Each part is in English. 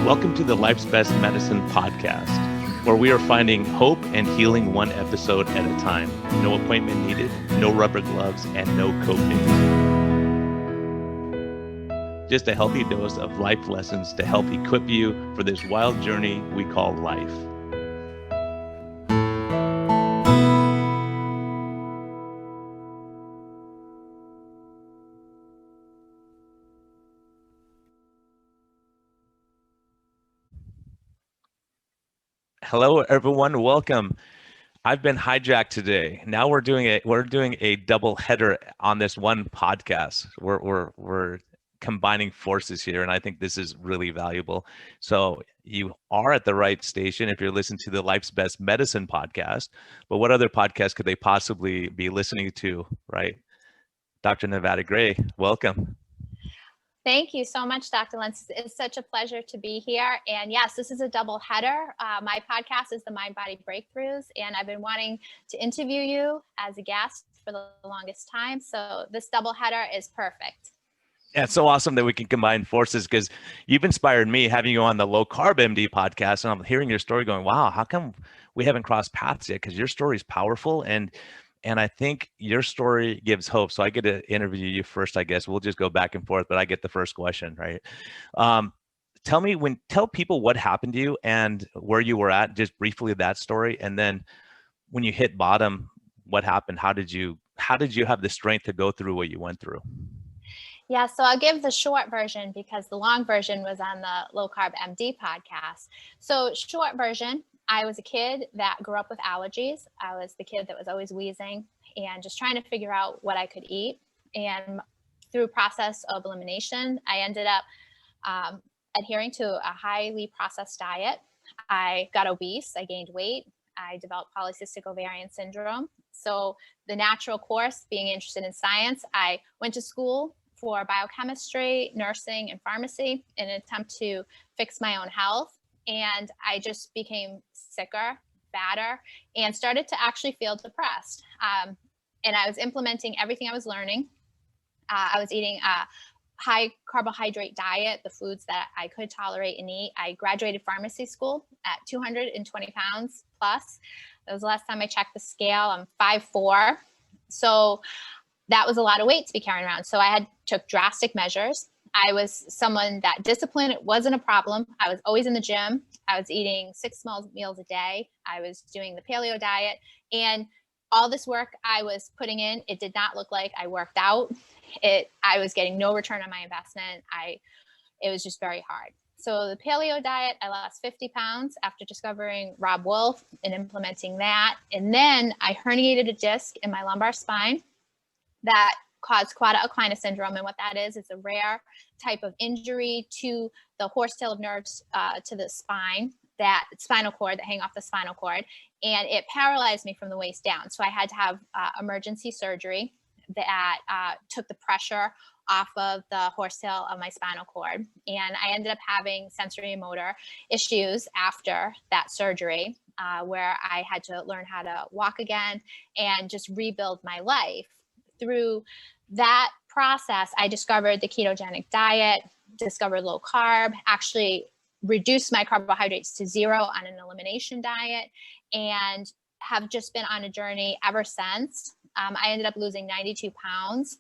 Welcome to the Life's Best Medicine podcast, where we are finding hope and healing one episode at a time. No appointment needed, no rubber gloves, and no coping. Just a healthy dose of life lessons to help equip you for this wild journey we call life. Hello, everyone. Welcome. I've been hijacked today. Now we're doing a double header on this one podcast. We're combining forces here, and I think this is really valuable. So you are at the right station if you're listening to the Life's Best Medicine podcast. But what other podcast could they possibly be listening to, right? Dr. Nevada Gray, welcome. Thank you so much, Dr. Lentz. It's such a pleasure to be here. And yes, this is a double header. My podcast is the Mind Body Breakthroughs, and I've been wanting to interview you as a guest for the longest time. So this double header is perfect. Yeah, it's so awesome that we can combine forces because you've inspired me having you on the Low Carb MD podcast. And I'm hearing your story going, wow, how come we haven't crossed paths yet? Because your story is powerful. And I think your story gives hope. So I get to interview you first, I guess. We'll just go back and forth, but I get the first question, right? Tell people what happened to you and where you were at, just briefly that story. And then when you hit bottom, what happened? How did you have the strength to go through what you went through? Yeah, so I'll give the short version because the long version was on the Low Carb MD podcast. So short version, I was a kid that grew up with allergies. I was the kid that was always wheezing and just trying to figure out what I could eat. And through a process of elimination, I ended up adhering to a highly processed diet. I got obese, I gained weight, I developed polycystic ovarian syndrome. So the natural course, being interested in science, I went to school for biochemistry, nursing, and pharmacy in an attempt to fix my own health. And I just became sicker, fatter, and started to actually feel depressed. And I was implementing everything I was learning. I was eating a high carbohydrate diet, the foods that I could tolerate and eat. I graduated pharmacy school at 220 pounds plus. That was the last time I checked the scale. I'm 5'4". So that was a lot of weight to be carrying around. So I took drastic measures. I was someone that discipline, it wasn't a problem. I was always in the gym. I was eating 6 small meals a day. I was doing the paleo diet, and all this work I was putting in, it did not look like I worked out. I was getting no return on my investment. It was just very hard. So the paleo diet, I lost 50 pounds after discovering Robb Wolf and implementing that. And then I herniated a disc in my lumbar spine that caused quad equina syndrome. And what that is a rare type of injury to the horsetail of nerves to the spine, that spinal cord that hang off the spinal cord. And it paralyzed me from the waist down. So I had to have emergency surgery that took the pressure off of the horsetail of my spinal cord. And I ended up having sensory and motor issues after that surgery, where I had to learn how to walk again and just rebuild my life. Through that process, I discovered the ketogenic diet, discovered low carb, actually reduced my carbohydrates to zero on an elimination diet, and have just been on a journey ever since. I ended up losing 92 pounds,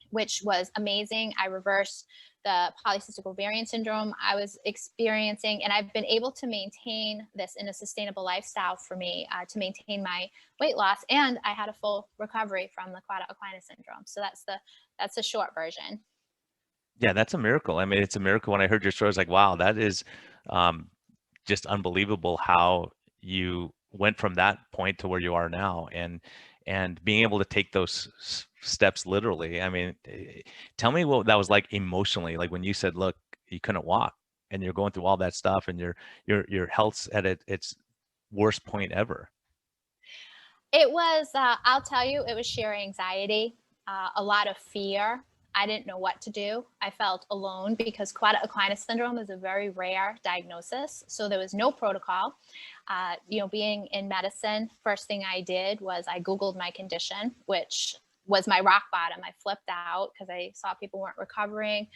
which was amazing. I reversed the polycystic ovarian syndrome I was experiencing, and I've been able to maintain this in a sustainable lifestyle for me to maintain my weight loss, and I had a full recovery from the quad equina syndrome. So that's the short version. Yeah, that's a miracle. I mean, it's a miracle. When I heard your story, I was like, wow, that is just unbelievable how you went from that point to where you are now, and being able to take those steps literally. I mean, tell me what that was like emotionally, like when you said, look, you couldn't walk and you're going through all that stuff and your health's at its worst point ever. It was, I'll tell you, it was sheer anxiety, a lot of fear. I didn't know what to do. I felt alone because quad equina syndrome is a very rare diagnosis. So there was no protocol. Being in medicine, first thing I did was I Googled my condition, which was my rock bottom. I flipped out because I saw people weren't recovering.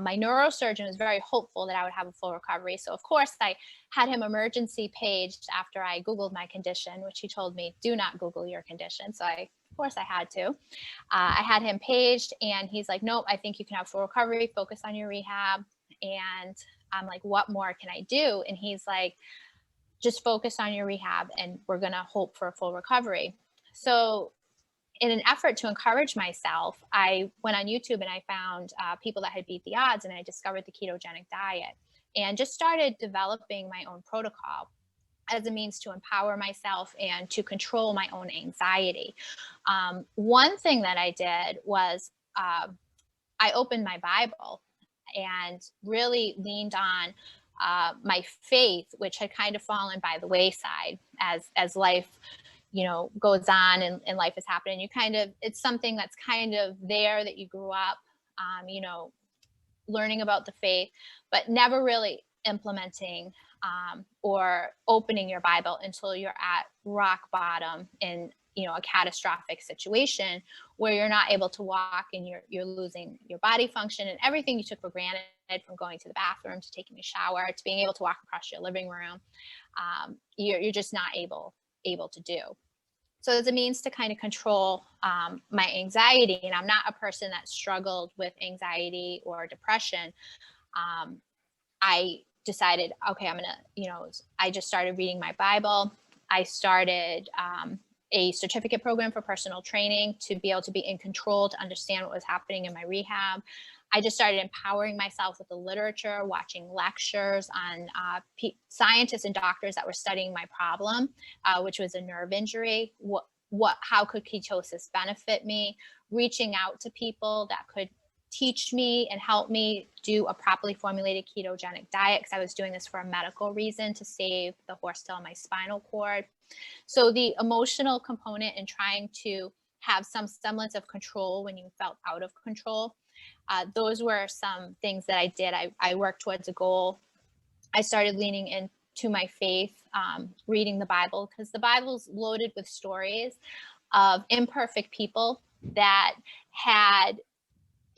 My neurosurgeon was very hopeful that I would have a full recovery. So of course I had him emergency paged after I Googled my condition, which he told me, do not Google your condition. So of course I had to. I had him paged and he's like, nope, I think you can have full recovery, focus on your rehab. And I'm like, what more can I do? And he's like, just focus on your rehab and we're going to hope for a full recovery. So in an effort to encourage myself, I went on YouTube and I found people that had beat the odds, and I discovered the ketogenic diet and just started developing my own protocol as a means to empower myself and to control my own anxiety. One thing that I did was I opened my Bible and really leaned on my faith, which had kind of fallen by the wayside as life goes on and life is happening. It's something that's kind of there that you grew up learning about the faith, but never really implementing or opening your Bible until you're at rock bottom in a catastrophic situation where you're not able to walk and you're losing your body function and everything you took for granted, from going to the bathroom to taking a shower to being able to walk across your living room. You're just not able to do. So as a means to kind of control my anxiety, and I'm not a person that struggled with anxiety or depression, I decided, okay, I'm gonna, I just started reading my Bible. I started a certificate program for personal training to be able to be in control, to understand what was happening in my rehab. I just started empowering myself with the literature, watching lectures on scientists and doctors that were studying my problem, which was a nerve injury. How could ketosis benefit me? Reaching out to people that could teach me and help me do a properly formulated ketogenic diet, because I was doing this for a medical reason, to save the horse tail in my spinal cord. So the emotional component and trying to have some semblance of control when you felt out of control, those were some things that I did. I worked towards a goal. I started leaning into my faith, reading the Bible, because the Bible's loaded with stories of imperfect people that had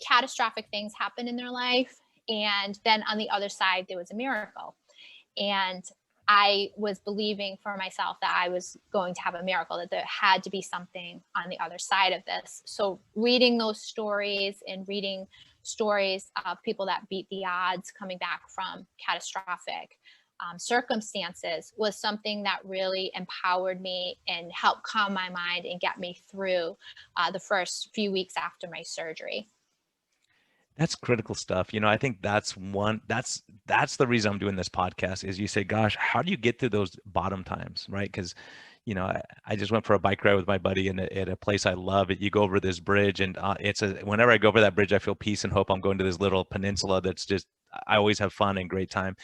catastrophic things happen in their life. And then on the other side, there was a miracle. And I was believing for myself that I was going to have a miracle, that there had to be something on the other side of this. So reading those stories and reading stories of people that beat the odds coming back from catastrophic circumstances was something that really empowered me and helped calm my mind and get me through the first few weeks after my surgery. That's critical stuff. I think that's the reason I'm doing this podcast, is you say, gosh, how do you get through those bottom times, right? Because, I just went for a bike ride with my buddy at a place I love. You go over this bridge, and whenever I go over that bridge, I feel peace and hope. I'm going to this little peninsula that's just, I always have fun and great time.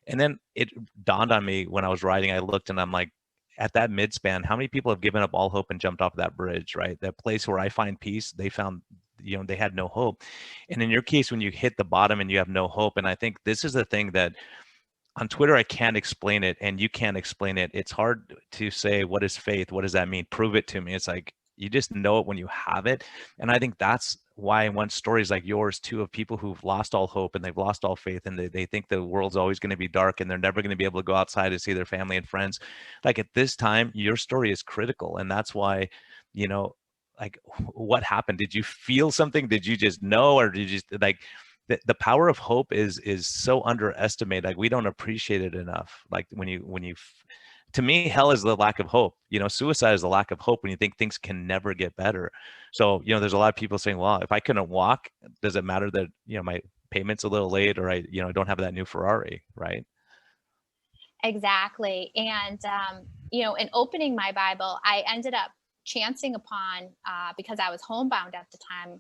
And then it dawned on me when I was riding, I looked and I'm like, at that midspan, how many people have given up all hope and jumped off that bridge, right? That place where I find peace, they found, they had no hope. And in your case, when you hit the bottom and you have no hope, and I think this is the thing that on Twitter, I can't explain it and you can't explain it. It's hard to say, what is faith? What does that mean? Prove it to me. It's like, you just know it when you have it. And I think that's why I want stories like yours too, of people who've lost all hope and they've lost all faith, and they think the world's always going to be dark and they're never going to be able to go outside to see their family and friends. Like at this time, your story is critical. And that's why, like, what happened? Did you feel something? Did you just know, or did you just like, the power of hope is so underestimated. Like we don't appreciate it enough. Like when you to me, hell is the lack of hope. Suicide is the lack of hope when you think things can never get better. So, there's a lot of people saying, well, if I couldn't walk, does it matter that, my payment's a little late, or I don't have that new Ferrari, right? Exactly. And, in opening my Bible, I ended up chancing upon, because I was homebound at the time,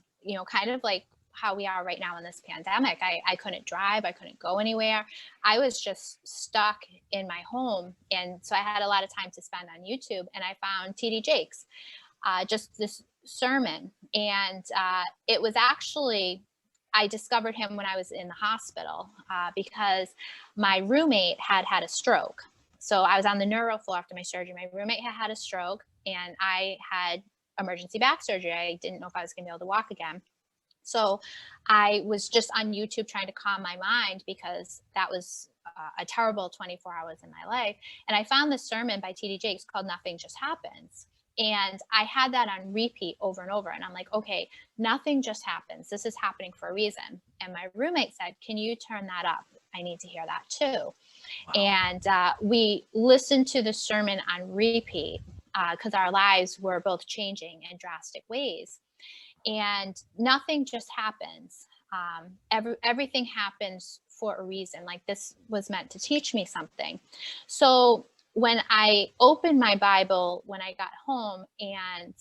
kind of like how we are right now in this pandemic. I couldn't drive. I couldn't go anywhere. I was just stuck in my home. And so I had a lot of time to spend on YouTube, and I found TD Jakes, just this sermon. And it was actually, I discovered him when I was in the hospital because my roommate had a stroke. So I was on the neuro floor after my surgery. My roommate had a stroke, and I had emergency back surgery. I didn't know if I was going to be able to walk again. So I was just on YouTube trying to calm my mind because that was a terrible 24 hours in my life. And I found this sermon by T.D. Jakes called Nothing Just Happens. And I had that on repeat over and over. And I'm like, okay, nothing just happens. This is happening for a reason. And my roommate said, can you turn that up? I need to hear that too. Wow. And we listened to the sermon on repeat because our lives were both changing in drastic ways. And nothing just happens. Everything happens for a reason. Like, this was meant to teach me something. So when I opened my Bible, when I got home and,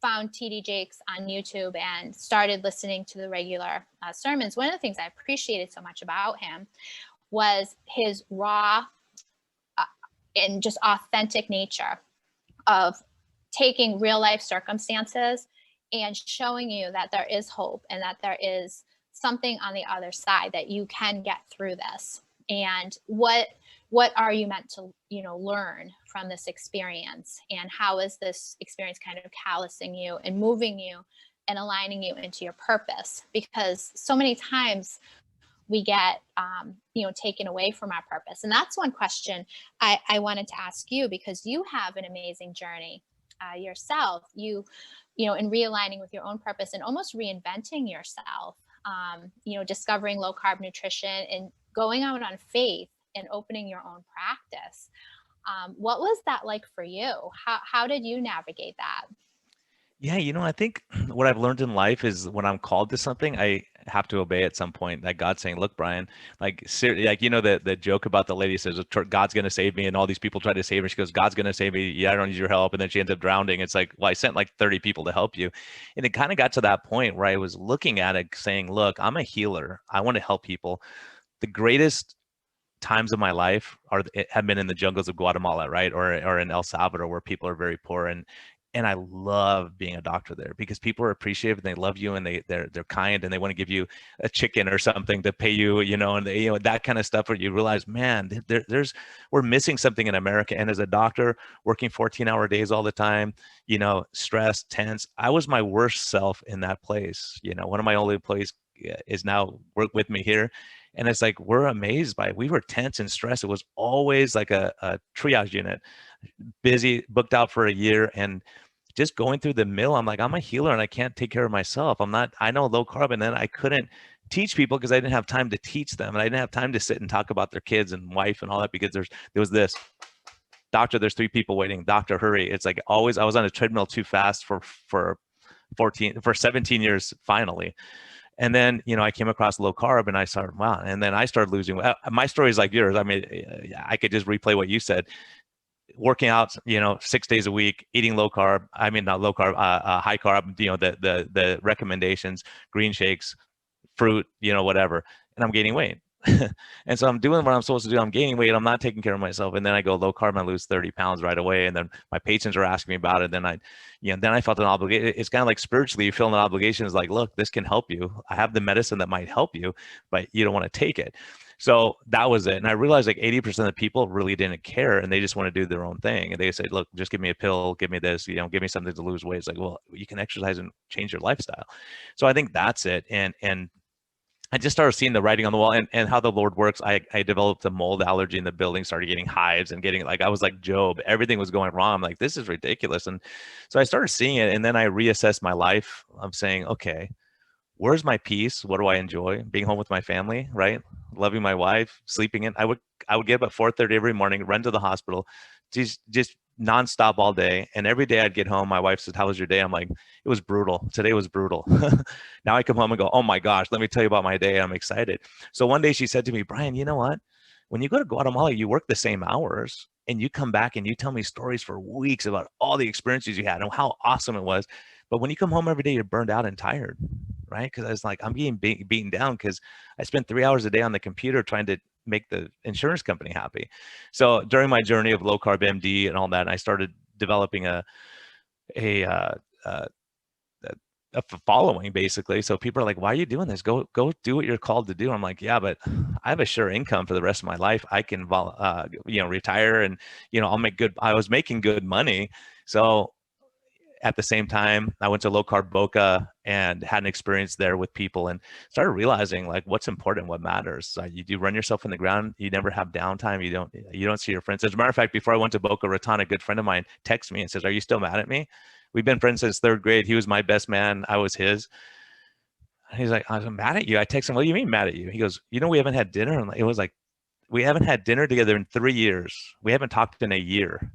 found T.D. Jakes on YouTube and started listening to the regular sermons, one of the things I appreciated so much about him was his raw and just authentic nature of taking real life circumstances and showing you that there is hope and that there is something on the other side, that you can get through this. And what are you meant to, learn from this experience? And how is this experience kind of callousing you and moving you and aligning you into your purpose? Because so many times we get, taken away from our purpose. And that's one question I wanted to ask you, because you have an amazing journey yourself, in realigning with your own purpose and almost reinventing yourself, discovering low carb nutrition and going out on faith and opening your own practice. What was that like for you? How did you navigate that? Yeah, I think what I've learned in life is when I'm called to something, I have to obey at some point. That God's saying, look, Brian, like, the joke about the lady says, God's going to save me. And all these people try to save her. She goes, God's going to save me. Yeah, I don't need your help. And then she ends up drowning. It's like, well, I sent like 30 people to help you. And it kind of got to that point where I was looking at it saying, look, I'm a healer. I want to help people. The greatest times of my life have been in the jungles of Guatemala, right? Or in El Salvador, where people are very poor. And I love being a doctor there because people are appreciative and they love you and they're kind and they want to give you a chicken or something to pay you, and that kind of stuff, where you realize, man, we're missing something in America. And as a doctor working 14-hour days all the time, stressed, tense, I was my worst self in that place. One of my only employees is now work with me here. And it's like, we're amazed by it. We were tense and stressed. It was always like a triage unit, busy, booked out for a year. And just going through the mill, I'm like, I'm a healer and I can't take care of myself. I know low carb. And then I couldn't teach people because I didn't have time to teach them. And I didn't have time to sit and talk about their kids and wife and all that, because there was this, doctor, there's 3 people waiting, doctor, hurry. It's like always, I was on a treadmill too fast for 17 years finally. And then, I came across low carb and I started, wow. And then I started losing. My story is like yours. I mean, I could just replay what you said. Working out, 6 days a week, eating low carb. I mean, not low carb, high carb, the recommendations, green shakes, fruit, whatever. And I'm gaining weight. And so I'm doing what I'm supposed to do. I'm gaining weight. I'm not taking care of myself. And then I go low carb and I lose 30 pounds right away. And then my patients are asking me about it. Then I felt an obligation. It's kind of like spiritually, you feel an obligation. It's like, look, this can help you. I have the medicine that might help you, but you don't want to take it. So that was it. And I realized like 80% of the people really didn't care and they just want to do their own thing. And they say, look, just give me a pill, give me this, give me something to lose weight. It's like, well, you can exercise and change your lifestyle. So I think that's it. And I just started seeing the writing on the wall and how the Lord works. I developed a mold allergy in the building, started getting hives and getting I was like Job, everything was going wrong. I'm like, this is ridiculous. And so I started seeing it. And then I reassessed my life. I'm saying, okay, where's my peace? What do I enjoy? Being home with my family, right? Loving my wife, sleeping in. I would get up at 4:30 every morning, run to the hospital, just nonstop all day. And every day I'd get home, my wife said, how was your day? I'm like, it was brutal. Today was brutal. Now I come home and go, oh my gosh, let me tell you about my day. I'm excited. So one day she said to me, Brian, you know what? When you go to Guatemala, you work the same hours and you come back and you tell me stories for weeks about all the experiences you had and how awesome it was. But when you come home every day, you're burned out and tired, right? Because I was like, I'm getting beaten down because I spent 3 hours a day on the computer trying to make the insurance company happy. So during my journey of low carb MD and all that, I started developing a following basically. So people are like, why are you doing this? Go do what you're called to do. I'm like, yeah, but I have a sure income for the rest of my life. I can, retire and, I'll make good. I was making good money. So at the same time, I went to Low Carb Boca and had an experience there with people and started realizing like what's important, what matters. You run yourself in the ground. You never have downtime. You don't see your friends. As a matter of fact, before I went to Boca Raton, a good friend of mine texted me and says, "Are you still mad at me? We've been friends since third grade. He was my best man. I was his." And he's like, "I'm mad at you." I text him, "What do you mean mad at you?" He goes, "We haven't had dinner." And it was like, we haven't had dinner together in 3 years. We haven't talked in a year.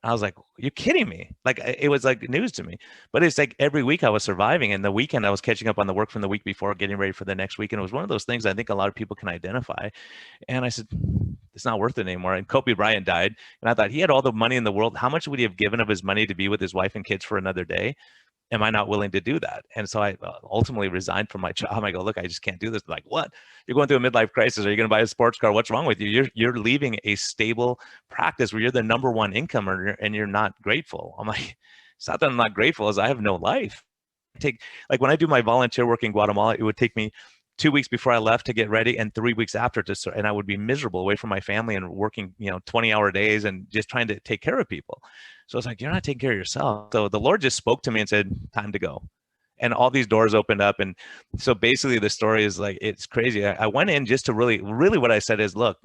I was like, "You kidding me?" Like it was like news to me. But it's like every week I was surviving, and the weekend I was catching up on the work from the week before, getting ready for the next week. And it was one of those things I think a lot of people can identify. And I said, it's not worth it anymore. And Kobe Bryant died, and I thought he had all the money in the world. How much would he have given of his money to be with his wife and kids for another day? Am I not willing to do that? And so I ultimately resigned from my job. I go, "Look, I just can't do this." Like, "What? You're going through a midlife crisis. Are you going to buy a sports car? What's wrong with you? You're leaving a stable practice where you're the number one income earner and you're not grateful." I'm like, it's not that I'm not grateful, as I have no life. Like when I do my volunteer work in Guatemala, it would take me 2 weeks before I left to get ready and 3 weeks after to start, and I would be miserable away from my family and working, 20-hour days and just trying to take care of people. So it's like, you're not taking care of yourself. So the Lord just spoke to me and said, "Time to go." And all these doors opened up. And so basically the story is like, it's crazy. I went in just to really what I said is, look,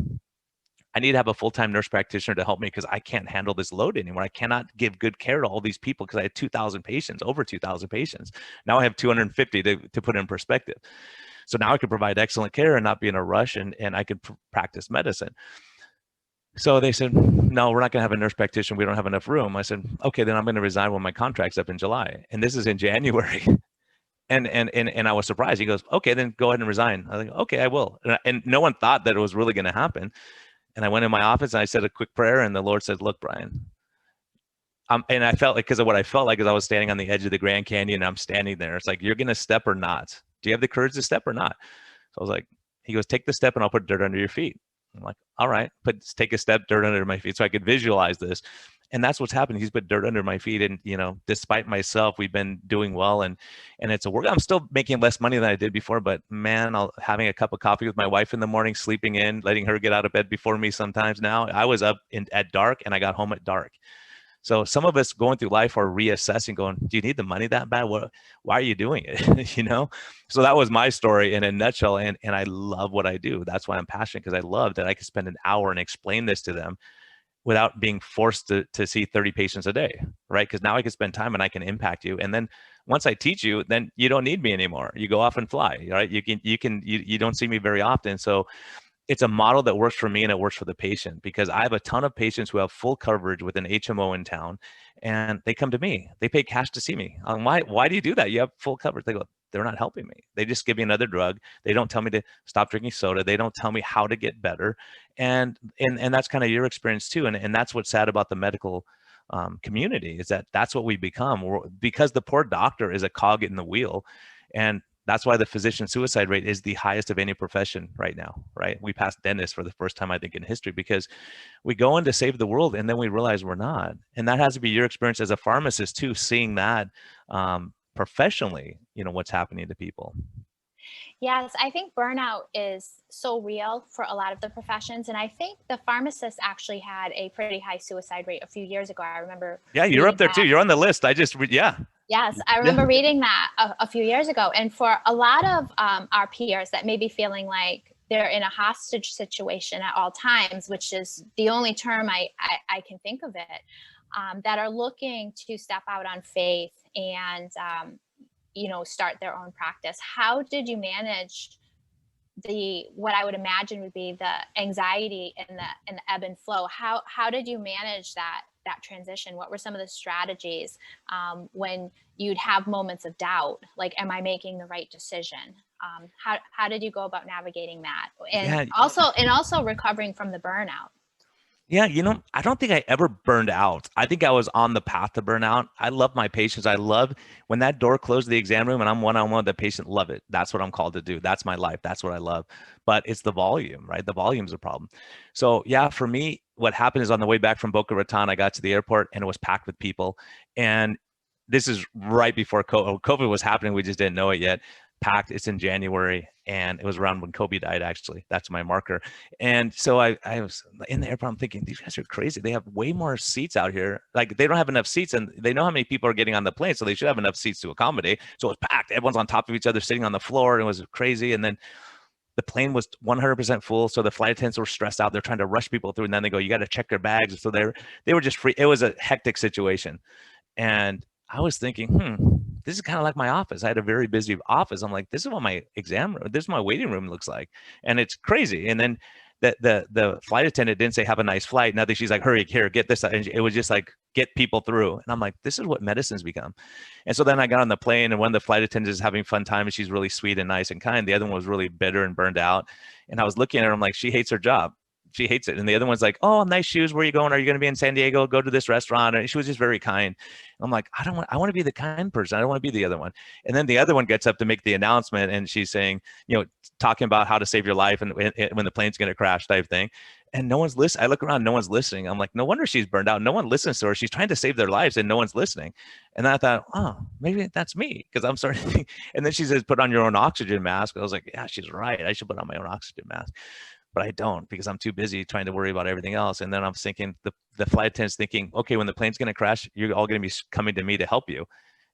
I need to have a full-time nurse practitioner to help me because I can't handle this load anymore. I cannot give good care to all these people because I had 2,000 patients, over 2,000 patients. Now I have 250 to put in perspective. So now I can provide excellent care and not be in a rush, and I could practice medicine. So they said, "No, we're not going to have a nurse practitioner. We don't have enough room." I said, "Okay, then I'm going to resign when my contract's up in July." And this is in January. And I was surprised. He goes, "Okay, then go ahead and resign." I was like, "Okay, I will." And no one thought that it was really going to happen. And I went in my office and I said a quick prayer, and the Lord said, "Look, Brian." And I felt like, because of what I felt like, is I was standing on the edge of the Grand Canyon and I'm standing there. It's like, you're going to step or not? Do you have the courage to step or not? So I was like, he goes, "Take the step and I'll put dirt under your feet." I'm like, "All right, take a step, dirt under my feet." So I could visualize this. And that's what's happened. He's put dirt under my feet. And, despite myself, we've been doing well. And it's a work. I'm still making less money than I did before, but man, having a cup of coffee with my wife in the morning, sleeping in, letting her get out of bed before me sometimes now. I was up at dark and I got home at dark. So some of us going through life are reassessing, going, "Do you need the money that bad? Why are you doing it?" So that was my story in a nutshell. And I love what I do. That's why I'm passionate, because I love that I could spend an hour and explain this to them without being forced to see 30 patients a day, right? Because now I can spend time and I can impact you. And then once I teach you, then you don't need me anymore. You go off and fly, right? You don't see me very often. So it's a model that works for me and it works for the patient, because I have a ton of patients who have full coverage with an HMO in town, and they come to me. They pay cash to see me. Why do you do that? You have full coverage. They go, "They're not helping me. They just give me another drug. They don't tell me to stop drinking soda. They don't tell me how to get better." And that's kind of your experience too. And that's what's sad about the medical community, is that that's what we become, because the poor doctor is a cog in the wheel. And that's why the physician suicide rate is the highest of any profession right now, right? We passed dentists for the first time, I think, in history, because we go in to save the world and then we realize we're not. And that has to be your experience as a pharmacist too, seeing that professionally, what's happening to people. Yes, I think burnout is so real for a lot of the professions. And I think the pharmacists actually had a pretty high suicide rate a few years ago. I remember. Yeah, you're up there that. too. You're on the list. Yeah. Yes, I remember reading that a few years ago. And for a lot of our peers that may be feeling like they're in a hostage situation at all times, which is the only term I can think of it, that are looking to step out on faith and, start their own practice. How did you manage what I would imagine would be the anxiety and the ebb and flow? How did you manage that transition? What were some of the strategies when you'd have moments of doubt, like, am I making the right decision? How did you go about navigating that? And also recovering from the burnout? Yeah, I don't think I ever burned out. I think I was on the path to burnout. I love my patients. I love when that door closed the exam room and I'm one-on-one with the patient. Love it. That's what I'm called to do. That's my life. That's what I love. But it's the volume, right? The volume's a problem. So yeah, for me, what happened is on the way back from Boca Raton, I got to the airport and it was packed with people. And this is right before COVID was happening. We just didn't know it yet. packed. It's in January, and it was around when Kobe died, actually. That's my marker. And so I was in the airport, I'm thinking, these guys are crazy. They have way more seats out here. Like, they don't have enough seats, and they know how many people are getting on the plane, so they should have enough seats to accommodate. So it was packed. Everyone's on top of each other, sitting on the floor, and it was crazy. And then the plane was 100% full, so the flight attendants were stressed out. They're trying to rush people through, and then they go, you got to check your bags. So they were just free. It was a hectic situation. And I was thinking, this is kind of like my office. I had a very busy office. I'm like, this is what my exam room, this is my waiting room looks like. And it's crazy. And then the flight attendant didn't say, have a nice flight. Nothing. She's like, hurry, here, get this. And it was just like, get people through. And I'm like, this is what medicine's become. And so then I got on the plane, and one of the flight attendants is having fun time, and she's really sweet and nice and kind. The other one was really bitter and burned out. And I was looking at her, I'm like, she hates her job. She hates it. And the other one's like, oh, nice shoes. Where are you going? Are you going to be in San Diego? Go to this restaurant. And she was just very kind. I'm like, I want to be the kind person. I don't want to be the other one. And then the other one gets up to make the announcement, and she's saying, talking about how to save your life and when the plane's going to crash type thing. And no one's listening. I look around, no one's listening. I'm like, no wonder she's burned out. No one listens to her. She's trying to save their lives, and no one's listening. And then I thought, oh, maybe that's me, because I'm starting to think. And then she says, put on your own oxygen mask. I was like, yeah, she's right. I should put on my own oxygen mask. But I don't, because I'm too busy trying to worry about everything else. And then I'm thinking, the flight attendant's thinking, okay, when the plane's going to crash, you're all going to be coming to me to help you.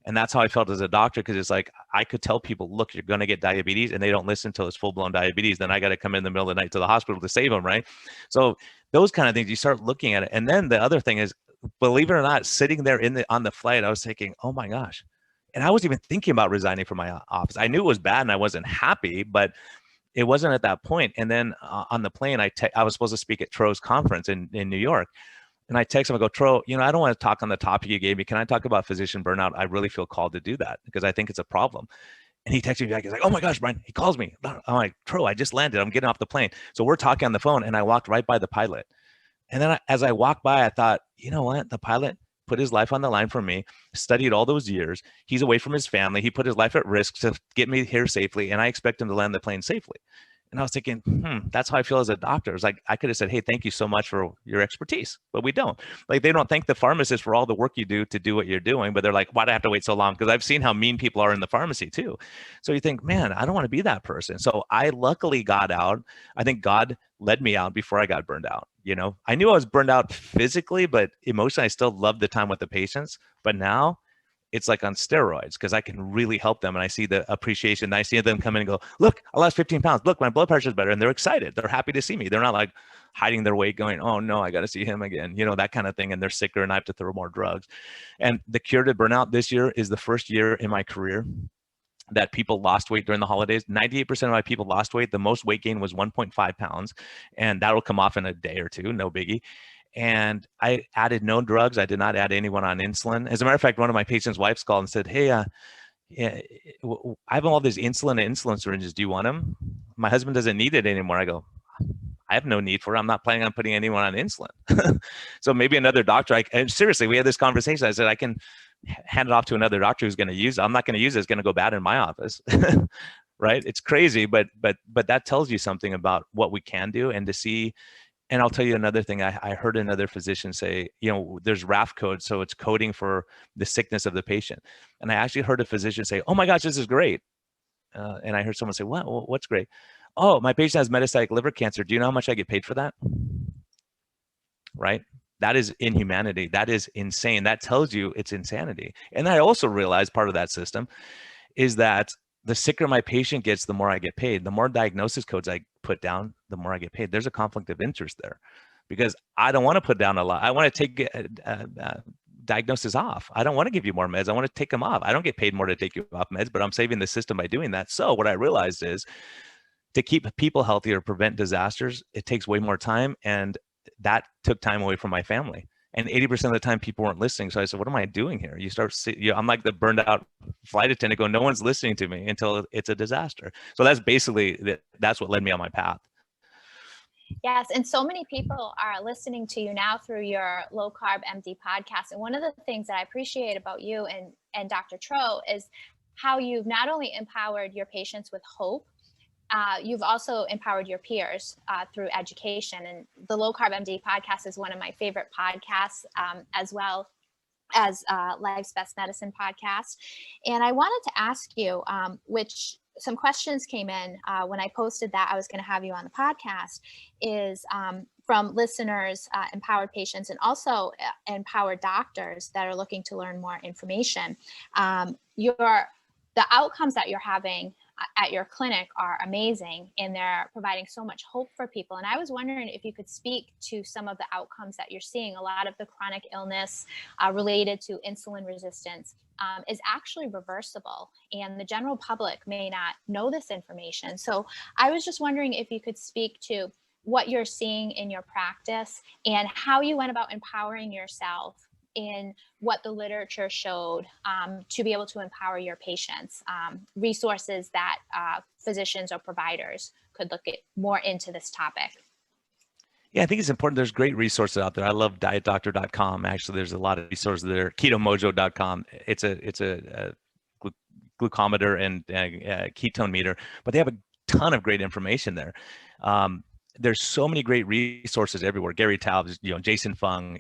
And that's how I felt as a doctor, because it's like, I could tell people, look, you're going to get diabetes, and they don't listen until it's full-blown diabetes. Then I got to come in the middle of the night to the hospital to save them, right? So those kind of things, you start looking at it. And then the other thing is, believe it or not, sitting there on the flight, I was thinking, oh my gosh. And I wasn't even thinking about resigning from my office. I knew it was bad and I wasn't happy, but it wasn't at that point. And then on the plane, I was supposed to speak at Tro's conference in New York. And I text him, I go, Tro, I don't want to talk on the topic you gave me. Can I talk about physician burnout? I really feel called to do that, because I think it's a problem. And he texted me back. He's like, oh my gosh, Brian, he calls me. I'm like, Tro, I just landed. I'm getting off the plane. So we're talking on the phone, and I walked right by the pilot. And then as I walked by, I thought, you know what? The pilot put his life on the line for me, studied all those years. He's away from his family. He put his life at risk to get me here safely, and I expect him to land the plane safely. And I was thinking, that's how I feel as a doctor. It's like, I could have said, hey, thank you so much for your expertise, but we don't. Like, they don't thank the pharmacist for all the work you do to do what you're doing, but they're like, why do I have to wait so long? Because I've seen how mean people are in the pharmacy too. So you think, man, I don't want to be that person. So I luckily got out. I think God led me out before I got burned out. I knew I was burned out physically, but emotionally, I still loved the time with the patients. But now it's like on steroids, because I can really help them, and I see the appreciation. I see them come in and go, look, I lost 15 pounds. Look, my blood pressure is better. And they're excited. They're happy to see me. They're not like hiding their weight going, oh no, I got to see him again, that kind of thing. And they're sicker, and I have to throw more drugs. And the cure to burnout this year is the first year in my career that people lost weight during the holidays. 98% of my people lost weight. The most weight gain was 1.5 pounds. And that'll come off in a day or two, no biggie. And I added no drugs. I did not add anyone on insulin. As a matter of fact, one of my patients' wives called and said, hey, I have all these insulin syringes. Do you want them? My husband doesn't need it anymore. I go, I have no need for it. I'm not planning on putting anyone on insulin. So maybe another doctor, and seriously, we had this conversation. I said, I can hand it off to another doctor who's going to use it. I'm not going to use it. It's going to go bad in my office. Right? It's crazy, but that tells you something about what we can do, and to see. And I'll tell you another thing. I heard another physician say, there's RAF code, so it's coding for the sickness of the patient. And I actually heard a physician say, oh my gosh, this is great. And I heard someone say, what's great? Oh, my patient has metastatic liver cancer. Do you know how much I get paid for that? Right? That is inhumanity. That is insane. That tells you it's insanity. And I also realized part of that system is that the sicker my patient gets, the more I get paid. The more diagnosis codes I put down, the more I get paid. There's a conflict of interest there, because I don't want to put down a lot. I want to take diagnosis off. I don't want to give you more meds. I want to take them off. I don't get paid more to take you off meds, but I'm saving the system by doing that. So what I realized is, to keep people healthy or prevent disasters, it takes way more time. And that took time away from my family. And 80% of the time people weren't listening. So I said, what am I doing here? I'm like the burned out flight attendant going, no one's listening to me until it's a disaster. So that's basically, that's what led me on my path. Yes. And so many people are listening to you now through your Low Carb MD podcast. And one of the things that I appreciate about you and Dr. Tro is how you've not only empowered your patients with hope, you've also empowered your peers through education. And the Low Carb MD podcast is one of my favorite podcasts, as well as Life's Best Medicine podcast. And I wanted to ask you, some questions came in when I posted that I was going to have you on the podcast, is from listeners, empowered patients, and also empowered doctors that are looking to learn more information. The outcomes that you're having at your clinic are amazing, and they're providing so much hope for people. And I was wondering if you could speak to some of the outcomes that you're seeing. A lot of the chronic illness related to insulin resistance is actually reversible, and the general public may not know this information. So I was just wondering if you could speak to what you're seeing in your practice and how you went about empowering yourself in what the literature showed to be able to empower your patients, resources that physicians or providers could look at more into this topic. Yeah, I think it's important. There's great resources out there. I love dietdoctor.com. Actually, there's a lot of resources there. Ketomojo.com. It's a glucometer and ketone meter, but they have a ton of great information there. There's so many great resources everywhere. Gary Taubes, Jason Fung,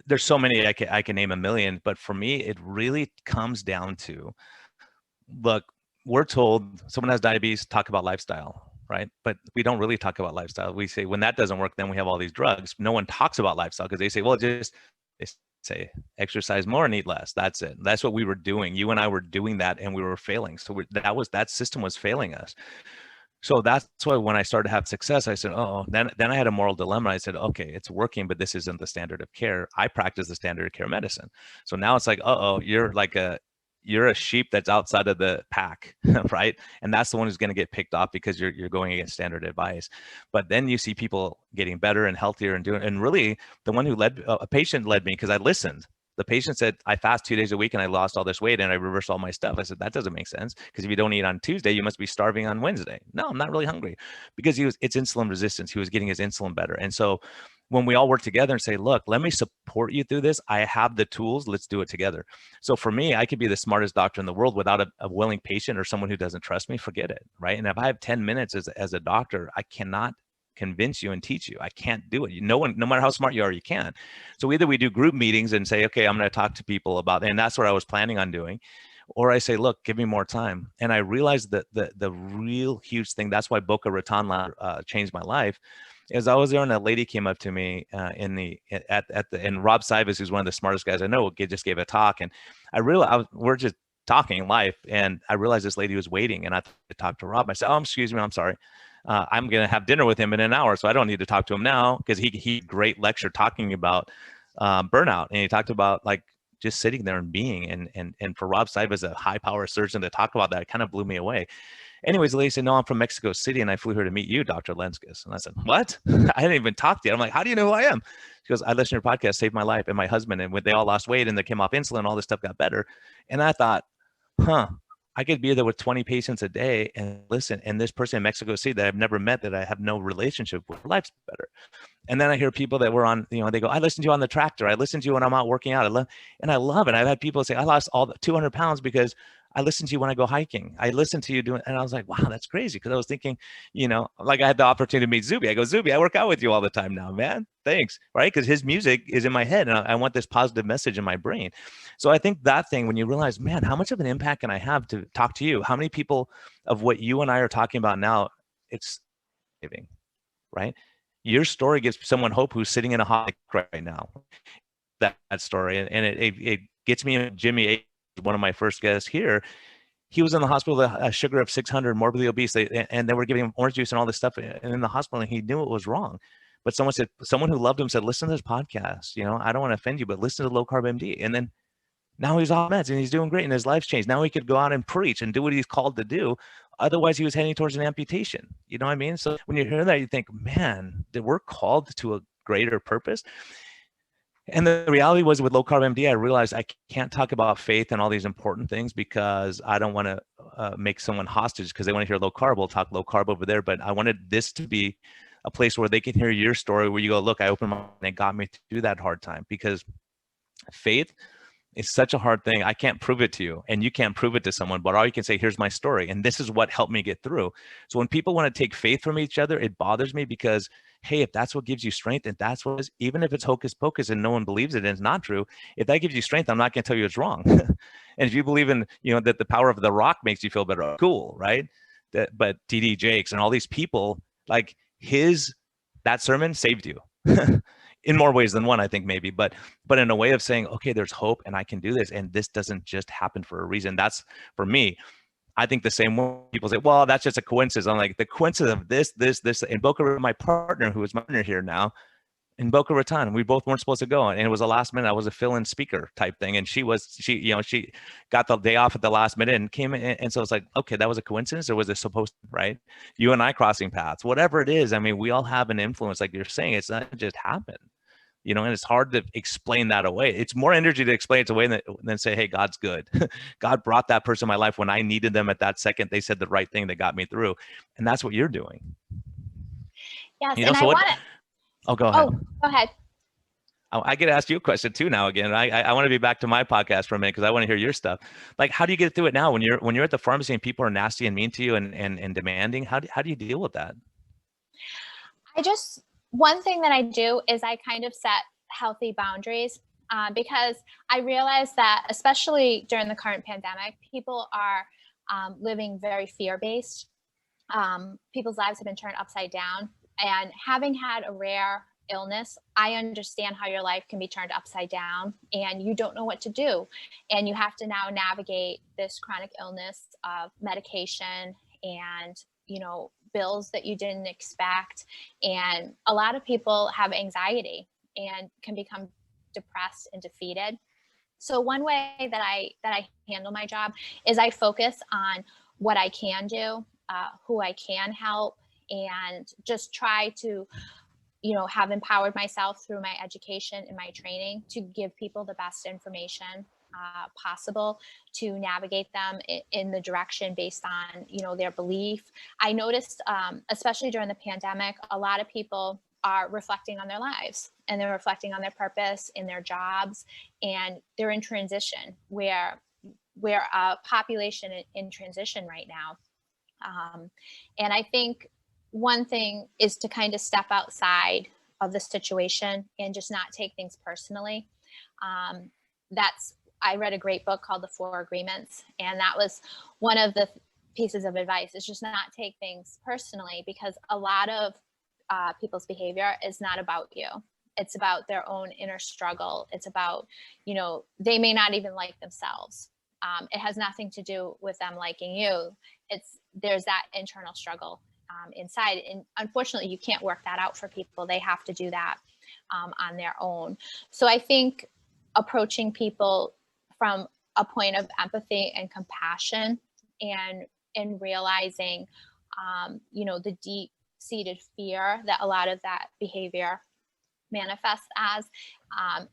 there's so many, I can name a million, but for me, it really comes down to, look, we're told someone has diabetes, talk about lifestyle, right? But we don't really talk about lifestyle. We say, when that doesn't work, then we have all these drugs. No one talks about lifestyle because they say, well, they say exercise more and eat less. That's it. That's what we were doing. You and I were doing that, and we were failing. So that system was failing us. So that's why when I started to have success, I said, oh, then I had a moral dilemma. I said, okay, it's working, but this isn't the standard of care. I practice the standard of care medicine. So now it's like, you're a sheep that's outside of the pack, right? And that's the one who's going to get picked off because you're going against standard advice. But then you see people getting better and healthier and really the one who a patient led me because I listened. The patient said, I fast 2 days a week and I lost all this weight and I reversed all my stuff. I said, that doesn't make sense, because if you don't eat on Tuesday, you must be starving on Wednesday. No, I'm not really hungry, because it's insulin resistance. He was getting his insulin better. And so when we all work together and say, look, let me support you through this. I have the tools. Let's do it together. So for me, I could be the smartest doctor in the world without a willing patient or someone who doesn't trust me. Forget it, right? And if I have 10 minutes as a doctor, I cannot convince you and teach you. I can't do it. No matter how smart you are, you can't. So either we do group meetings and say, okay, I'm going to talk to people about, and that's what I was planning on doing. Or I say, look, give me more time. And I realized that the real huge thing, that's why Boca Raton changed my life, is I was there and a lady came up to me and Rob Sivas, who's one of the smartest guys I know, just gave a talk. And I realized we're just talking life. And I realized this lady was waiting, and I talked to Rob. I said, oh, excuse me, I'm sorry. I'm going to have dinner with him in an hour, so I don't need to talk to him now, because he great lecture talking about burnout. And he talked about like just sitting there and being, and for Rob Sivas, a high power surgeon, to talk about that, it kind of blew me away. Anyways, the lady said, no, I'm from Mexico City and I flew here to meet you, Dr. Lenskis. And I said, what? I didn't even talk to you. I'm like, how do you know who I am? She goes, I listened to your podcast, saved my life and my husband. And when they all lost weight and they came off insulin, all this stuff got better. And I thought, I could be there with 20 patients a day and listen. And this person in Mexico City that I've never met, that I have no relationship with, life's better. And then I hear people that were on, they go, I listened to you on the tractor. I listened to you when I'm out working out. I love it. I've had people say, I lost all the 200 pounds because I listen to you when I go hiking. I listen to you doing, and I was like, wow, that's crazy. Cause I was thinking, like I had the opportunity to meet Zuby. I go, Zuby, I work out with you all the time now, man. Thanks. Right. Cause his music is in my head and I want this positive message in my brain. So I think that thing, when you realize, man, how much of an impact can I have to talk to you? How many people of what you and I are talking about now, it's giving, right? Your story gives someone hope who's sitting in a hot right now. That story. And it gets me. Jimmy A, one of my first guests here, he was in the hospital with a sugar of 600, morbidly obese, and they were giving him orange juice and all this stuff in the hospital, and he knew it was wrong. But someone who loved him said, listen to this podcast. I don't want to offend you, but listen to Low Carb MD. And then now he's off meds and he's doing great and his life's changed. Now he could go out and preach and do what he's called to do. Otherwise, he was heading towards an amputation. You know what I mean? So when you hear that, you think, man, that we're called to a greater purpose. And the reality was, with Low Carb MD, I realized I can't talk about faith and all these important things because I don't want to make someone hostage because they want to hear low carb. We'll talk low carb over there. But I wanted this to be a place where they can hear your story, where you go, look, I opened my mind and it got me through that hard time. Because faith is such a hard thing. I can't prove it to you and you can't prove it to someone, but all you can say, here's my story. And this is what helped me get through. So when people want to take faith from each other, it bothers me because hey, if that's what gives you strength, and that's what is, even if it's hocus pocus and no one believes it and it's not true, if that gives you strength, I'm not going to tell you it's wrong. And if you believe in, that the power of the rock makes you feel better, cool, right? But TD Jakes and all these people, like that sermon saved you. In more ways than one, I think, maybe, but in a way of saying, okay, there's hope and I can do this. And this doesn't just happen for a reason. That's, for me, I think the same way people say, well, that's just a coincidence. I'm like, the coincidence of this, in Boca Raton, my partner, who is my partner here now, in Boca Raton, we both weren't supposed to go. And it was a last minute, I was a fill-in speaker type thing. And she got the day off at the last minute and came in. And so it's like, okay, that was a coincidence, or was it supposed to, right? You and I crossing paths, whatever it is. I mean, we all have an influence, like you're saying, it's not just happen. And it's hard to explain that away. It's more energy to explain it away than say, hey, God's good. God brought that person in my life when I needed them at that second. They said the right thing that got me through. And that's what you're doing. Yes. And I want to. Oh, go ahead. Oh, go ahead. I get to ask you a question too now again. I want to be back to my podcast for a minute because I want to hear your stuff. Like, how do you get through it now when you're at the pharmacy and people are nasty and mean to you and demanding? How do you deal with that? One thing that I do is I kind of set healthy boundaries because I realize that, especially during the current pandemic, people are living very fear-based. People's lives have been turned upside down. And having had a rare illness, I understand how your life can be turned upside down and you don't know what to do. And you have to now navigate this chronic illness of medication and, bills that you didn't expect. And a lot of people have anxiety and can become depressed and defeated. So one way that I handle my job is I focus on what I can do, who I can help, and just try to, have empowered myself through my education and my training to give people the best information possible to navigate them in the direction based on, their belief. I noticed, especially during the pandemic, a lot of people are reflecting on their lives and they're reflecting on their purpose in their jobs, and they're in transition. We're a population in transition right now. And I think one thing is to kind of step outside of the situation and just not take things personally. I read a great book called The Four Agreements, and that was one of the pieces of advice, is just not take things personally, because a lot of people's behavior is not about you. It's about their own inner struggle. It's about, they may not even like themselves. It has nothing to do with them liking you. There's that internal struggle inside. And unfortunately, you can't work that out for people. They have to do that on their own. So I think approaching people from a point of empathy and compassion and realizing, the deep-seated fear that a lot of that behavior manifests as,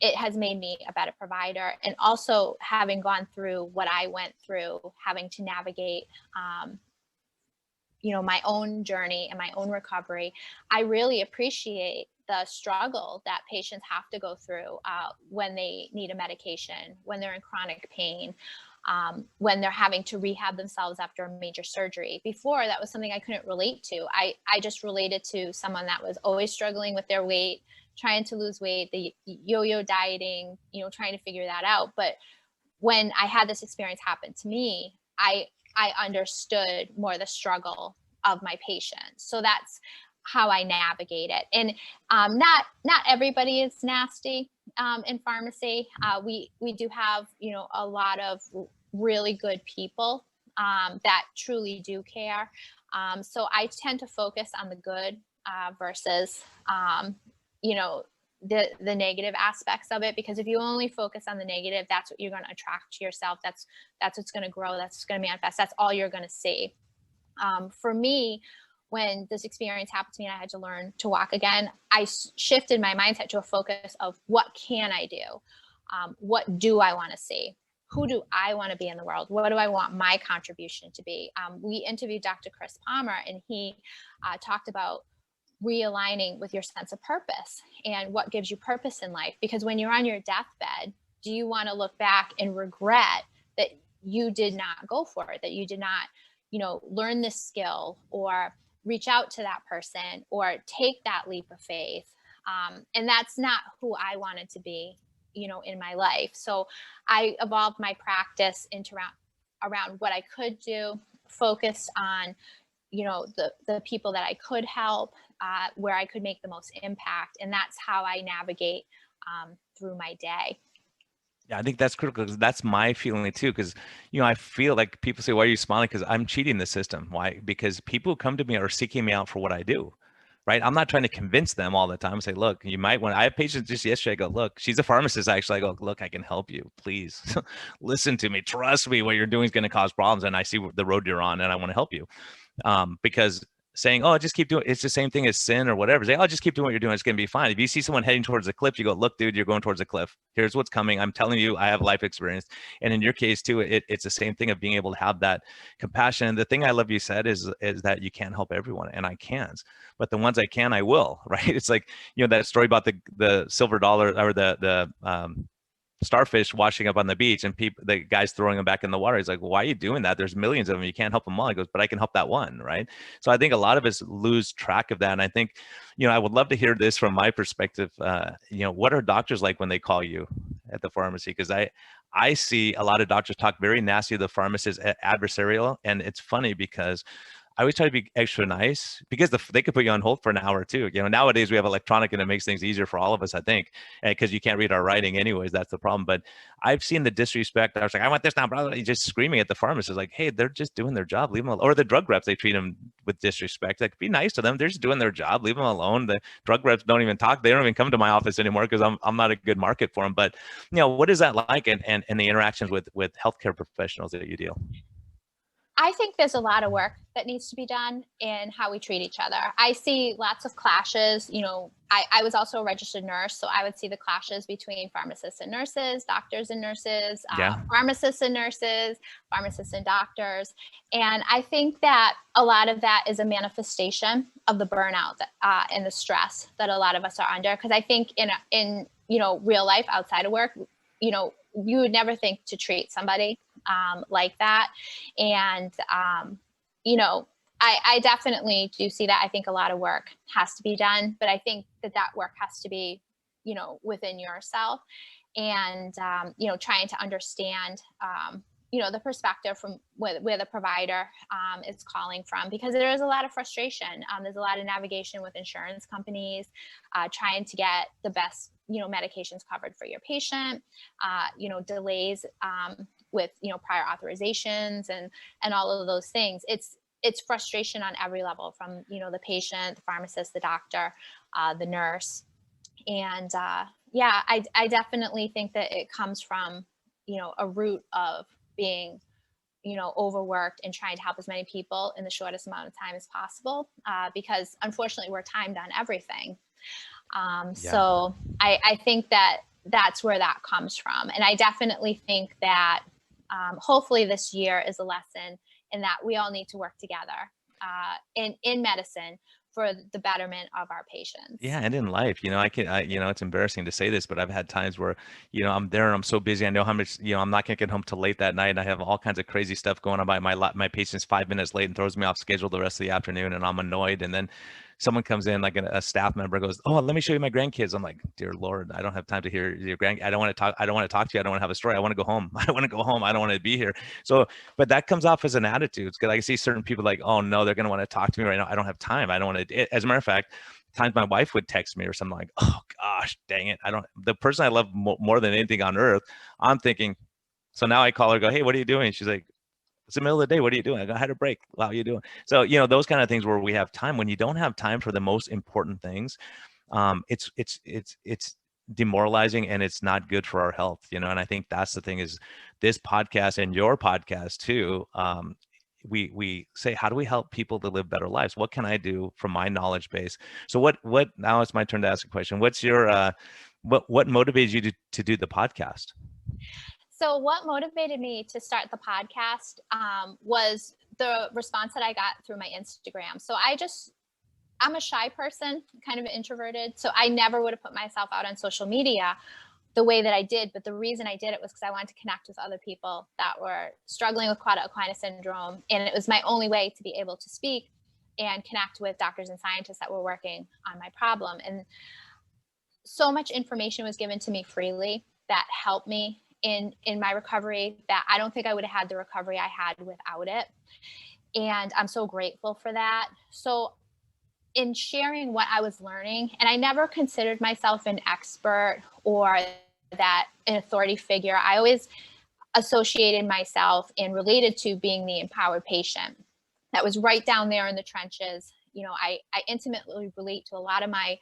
it has made me a better provider. And also, having gone through what I went through, having to navigate my own journey and my own recovery, I really appreciate the struggle that patients have to go through when they need a medication, when they're in chronic pain, when they're having to rehab themselves after a major surgery. Before, that was something I couldn't relate to. I just related to someone that was always struggling with their weight, trying to lose weight, the yo-yo dieting, trying to figure that out. But when I had this experience happen to me, I understood more the struggle of my patients. So that's how I navigate it. And not everybody is nasty in pharmacy. We do have, a lot of really good people that truly do care. So I tend to focus on the good versus, the negative aspects of it, because if you only focus on the negative, that's what you're going to attract to yourself. That's what's going to grow. That's going to manifest. That's all you're going to see. For me, when this experience happened to me and I had to learn to walk again, I shifted my mindset to a focus of what can I do? What do I want to see? Who do I want to be in the world? What do I want my contribution to be? We interviewed Dr. Chris Palmer, and he talked about realigning with your sense of purpose and what gives you purpose in life. Because when you're on your deathbed, do you want to look back and regret that you did not go for it, that you did not, learn this skill, or reach out to that person or take that leap of faith. And that's not who I wanted to be, in my life. So I evolved my practice into around what I could do, focused on, the people that I could help, where I could make the most impact. And that's how I navigate through my day. Yeah, I think that's critical because that's my feeling too. Because I feel like people say, "Why are you smiling?" Because I'm cheating the system. Why? Because people who come to me are seeking me out for what I do, right? I'm not trying to convince them all the time. Say, "Look, you might want." I have patients just yesterday. I go, "Look, she's a pharmacist." Actually, I go, "Look, I can help you. Please, listen to me. Trust me. What you're doing is going to cause problems, and I see the road you're on, and I want to help you." Because saying, "Oh, just keep doing," it's the same thing as sin or whatever. Say, "Oh, just keep doing what you're doing. It's going to be fine." If you see someone heading towards a cliff, you go, "Look, dude, you're going towards a cliff. Here's what's coming. I'm telling you, I have life experience." And in your case too, it's the same thing of being able to have that compassion. And the thing I love you said is that you can't help everyone, and I can't. But the ones I can, I will. Right? It's like that story about the silver dollar or the starfish washing up on the beach, and the guy's throwing them back in the water. He's like, well, "Why are you doing that? There's millions of them. You can't help them all." He goes, "But I can help that one." Right? So I think a lot of us lose track of that. And I think, I would love to hear this from my perspective. What are doctors like when they call you at the pharmacy? Because I see a lot of doctors talk very nasty to the pharmacist, adversarial. And it's funny because I always try to be extra nice because they could put you on hold for an hour too. Nowadays we have electronic and it makes things easier for all of us, I think, because you can't read our writing anyways. That's the problem. But I've seen the disrespect. I was like, "I want this now, brother." He's just screaming at the pharmacist, like, "Hey, they're just doing their job. Leave them alone." Or the drug reps, they treat them with disrespect. Like, be nice to them. They're just doing their job. Leave them alone. The drug reps don't even talk. They don't even come to my office anymore because I'm not a good market for them. But what is that like? And the interactions with healthcare professionals that you deal? I think there's a lot of work that needs to be done in how we treat each other. I see lots of clashes. I was also a registered nurse, so I would see the clashes between pharmacists and nurses, doctors and nurses, Yeah. pharmacists and nurses, pharmacists and doctors. And I think that a lot of that is a manifestation of the burnout and the stress that a lot of us are under. Because I think in real life outside of work, you would never think to treat somebody like that. And, I definitely do see that. I think a lot of work has to be done, but I think that work has to be, within yourself and, trying to understand, the perspective from where the provider is calling from, because there is a lot of frustration. There's a lot of navigation with insurance companies, trying to get the best, medications covered for your patient, delays with, prior authorizations and all of those things. It's frustration on every level from, the patient, the pharmacist, the doctor, the nurse. And yeah, I definitely think that it comes from, a root of being, overworked and trying to help as many people in the shortest amount of time as possible, because unfortunately we're timed on everything. Yeah. So I think that that's where that comes from. And I definitely think that hopefully this year is a lesson in that we all need to work together in medicine for the betterment of our patients. Yeah, and in life, it's embarrassing to say this, but I've had times where, I'm there and I'm so busy. I know how much, I'm not gonna get home till late that night, and I have all kinds of crazy stuff going on. My patient's 5 minutes late and throws me off schedule the rest of the afternoon, and I'm annoyed. And then someone comes in, like a staff member goes, "Oh, let me show you my grandkids." I'm like, "Dear Lord, I don't have time to hear your I don't want to talk. I don't want to talk to you. I don't want to have a story. I want to go home. I want to go home. I don't want to be here." So, but that comes off as an attitude. Because I see certain people like, "Oh no, they're gonna want to talk to me right now. I don't have time. I don't want to." As a matter of fact, times my wife would text me or something like, "Oh gosh, dang it. The person I love more than anything on earth." I'm thinking, so now I call her, go, "Hey, what are you doing?" She's like, "It's the middle of the day. What are you doing?" I go, "I had a break." "Wow, you doing?" So, those kind of things where we have time. When you don't have time for the most important things, it's demoralizing, and it's not good for our health, and I think that's the thing is this podcast and your podcast too. We say, how do we help people to live better lives? What can I do from my knowledge base? So what now it's my turn to ask a question. What's your what motivates you to do the podcast? So what motivated me to start the podcast was the response that I got through my Instagram. So I'm a shy person, kind of introverted. So I never would have put myself out on social media the way that I did. But the reason I did it was because I wanted to connect with other people that were struggling with Quad Aquinas syndrome. And it was my only way to be able to speak and connect with doctors and scientists that were working on my problem. And so much information was given to me freely that helped me in my recovery that I don't think I would have had the recovery I had without it. And I'm so grateful for that. So in sharing what I was learning, and I never considered myself an expert or that an authority figure. I always associated myself and related to being the empowered patient that was right down there in the trenches. You know, I intimately relate to a lot of my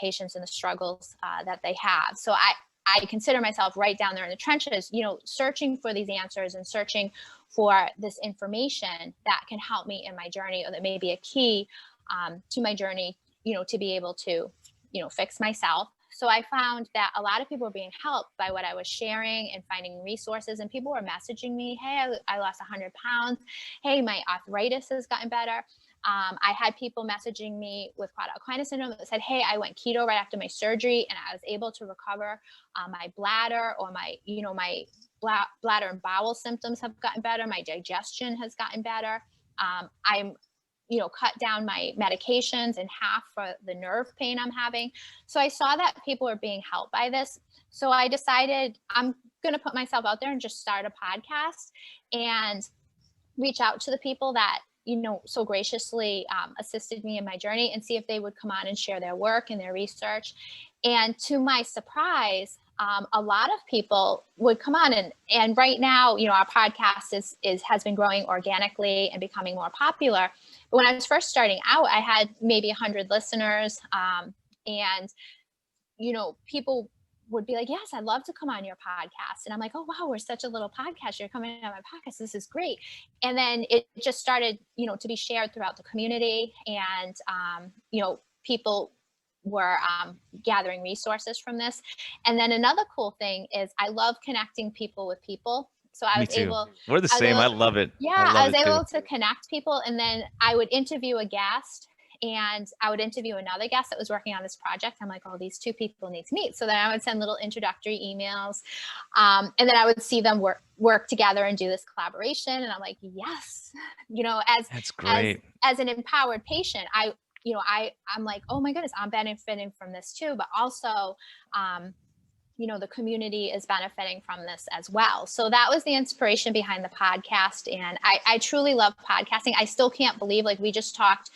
patients and the struggles that they have. So I consider myself right down there in the trenches, you know, searching for these answers and searching for this information that can help me in my journey, or that may be a key to my journey, you know, to be able to, you know, fix myself. So I found that a lot of people were being helped by what I was sharing and finding resources, and people were messaging me, hey, I lost 100 pounds. Hey, my arthritis has gotten better. I had people messaging me with quad alpine syndrome that said, hey, I went keto right after my surgery and I was able to recover my bladder, or my, you know, my bladder and bowel symptoms have gotten better. My digestion has gotten better. I'm, you know, cut down my medications in half for the nerve pain I'm having. So I saw that people were being helped by this. So I decided I'm going to put myself out there and just start a podcast and reach out to the people that, you know, so graciously assisted me in my journey, and see if they would come on and share their work and their research. And to my surprise, a lot of people would come on, and right now, you know, our podcast has been growing organically and becoming more popular. But when I was first starting out, I had maybe 100 listeners, and, you know, people would be like, yes, I'd love to come on your podcast. And I'm like, oh, wow, we're such a little podcast. You're coming on my podcast. This is great. And then it just started, you know, to be shared throughout the community. And, you know, people were gathering resources from this. And then another cool thing is I love connecting people with people. So I was able. We're the same. I love it. Yeah, I was able to connect people. And then I would interview a guest, and I would interview another guest that was working on this project. I'm like, oh, these two people need to meet. So then I would send little introductory emails. And then I would see them work together and do this collaboration. And I'm like, yes, you know, that's great. As an empowered patient, I'm like, oh my goodness, I'm benefiting from this too. But also, you know, the community is benefiting from this as well. So that was the inspiration behind the podcast. And I truly love podcasting. I still can't believe, like, we just talked,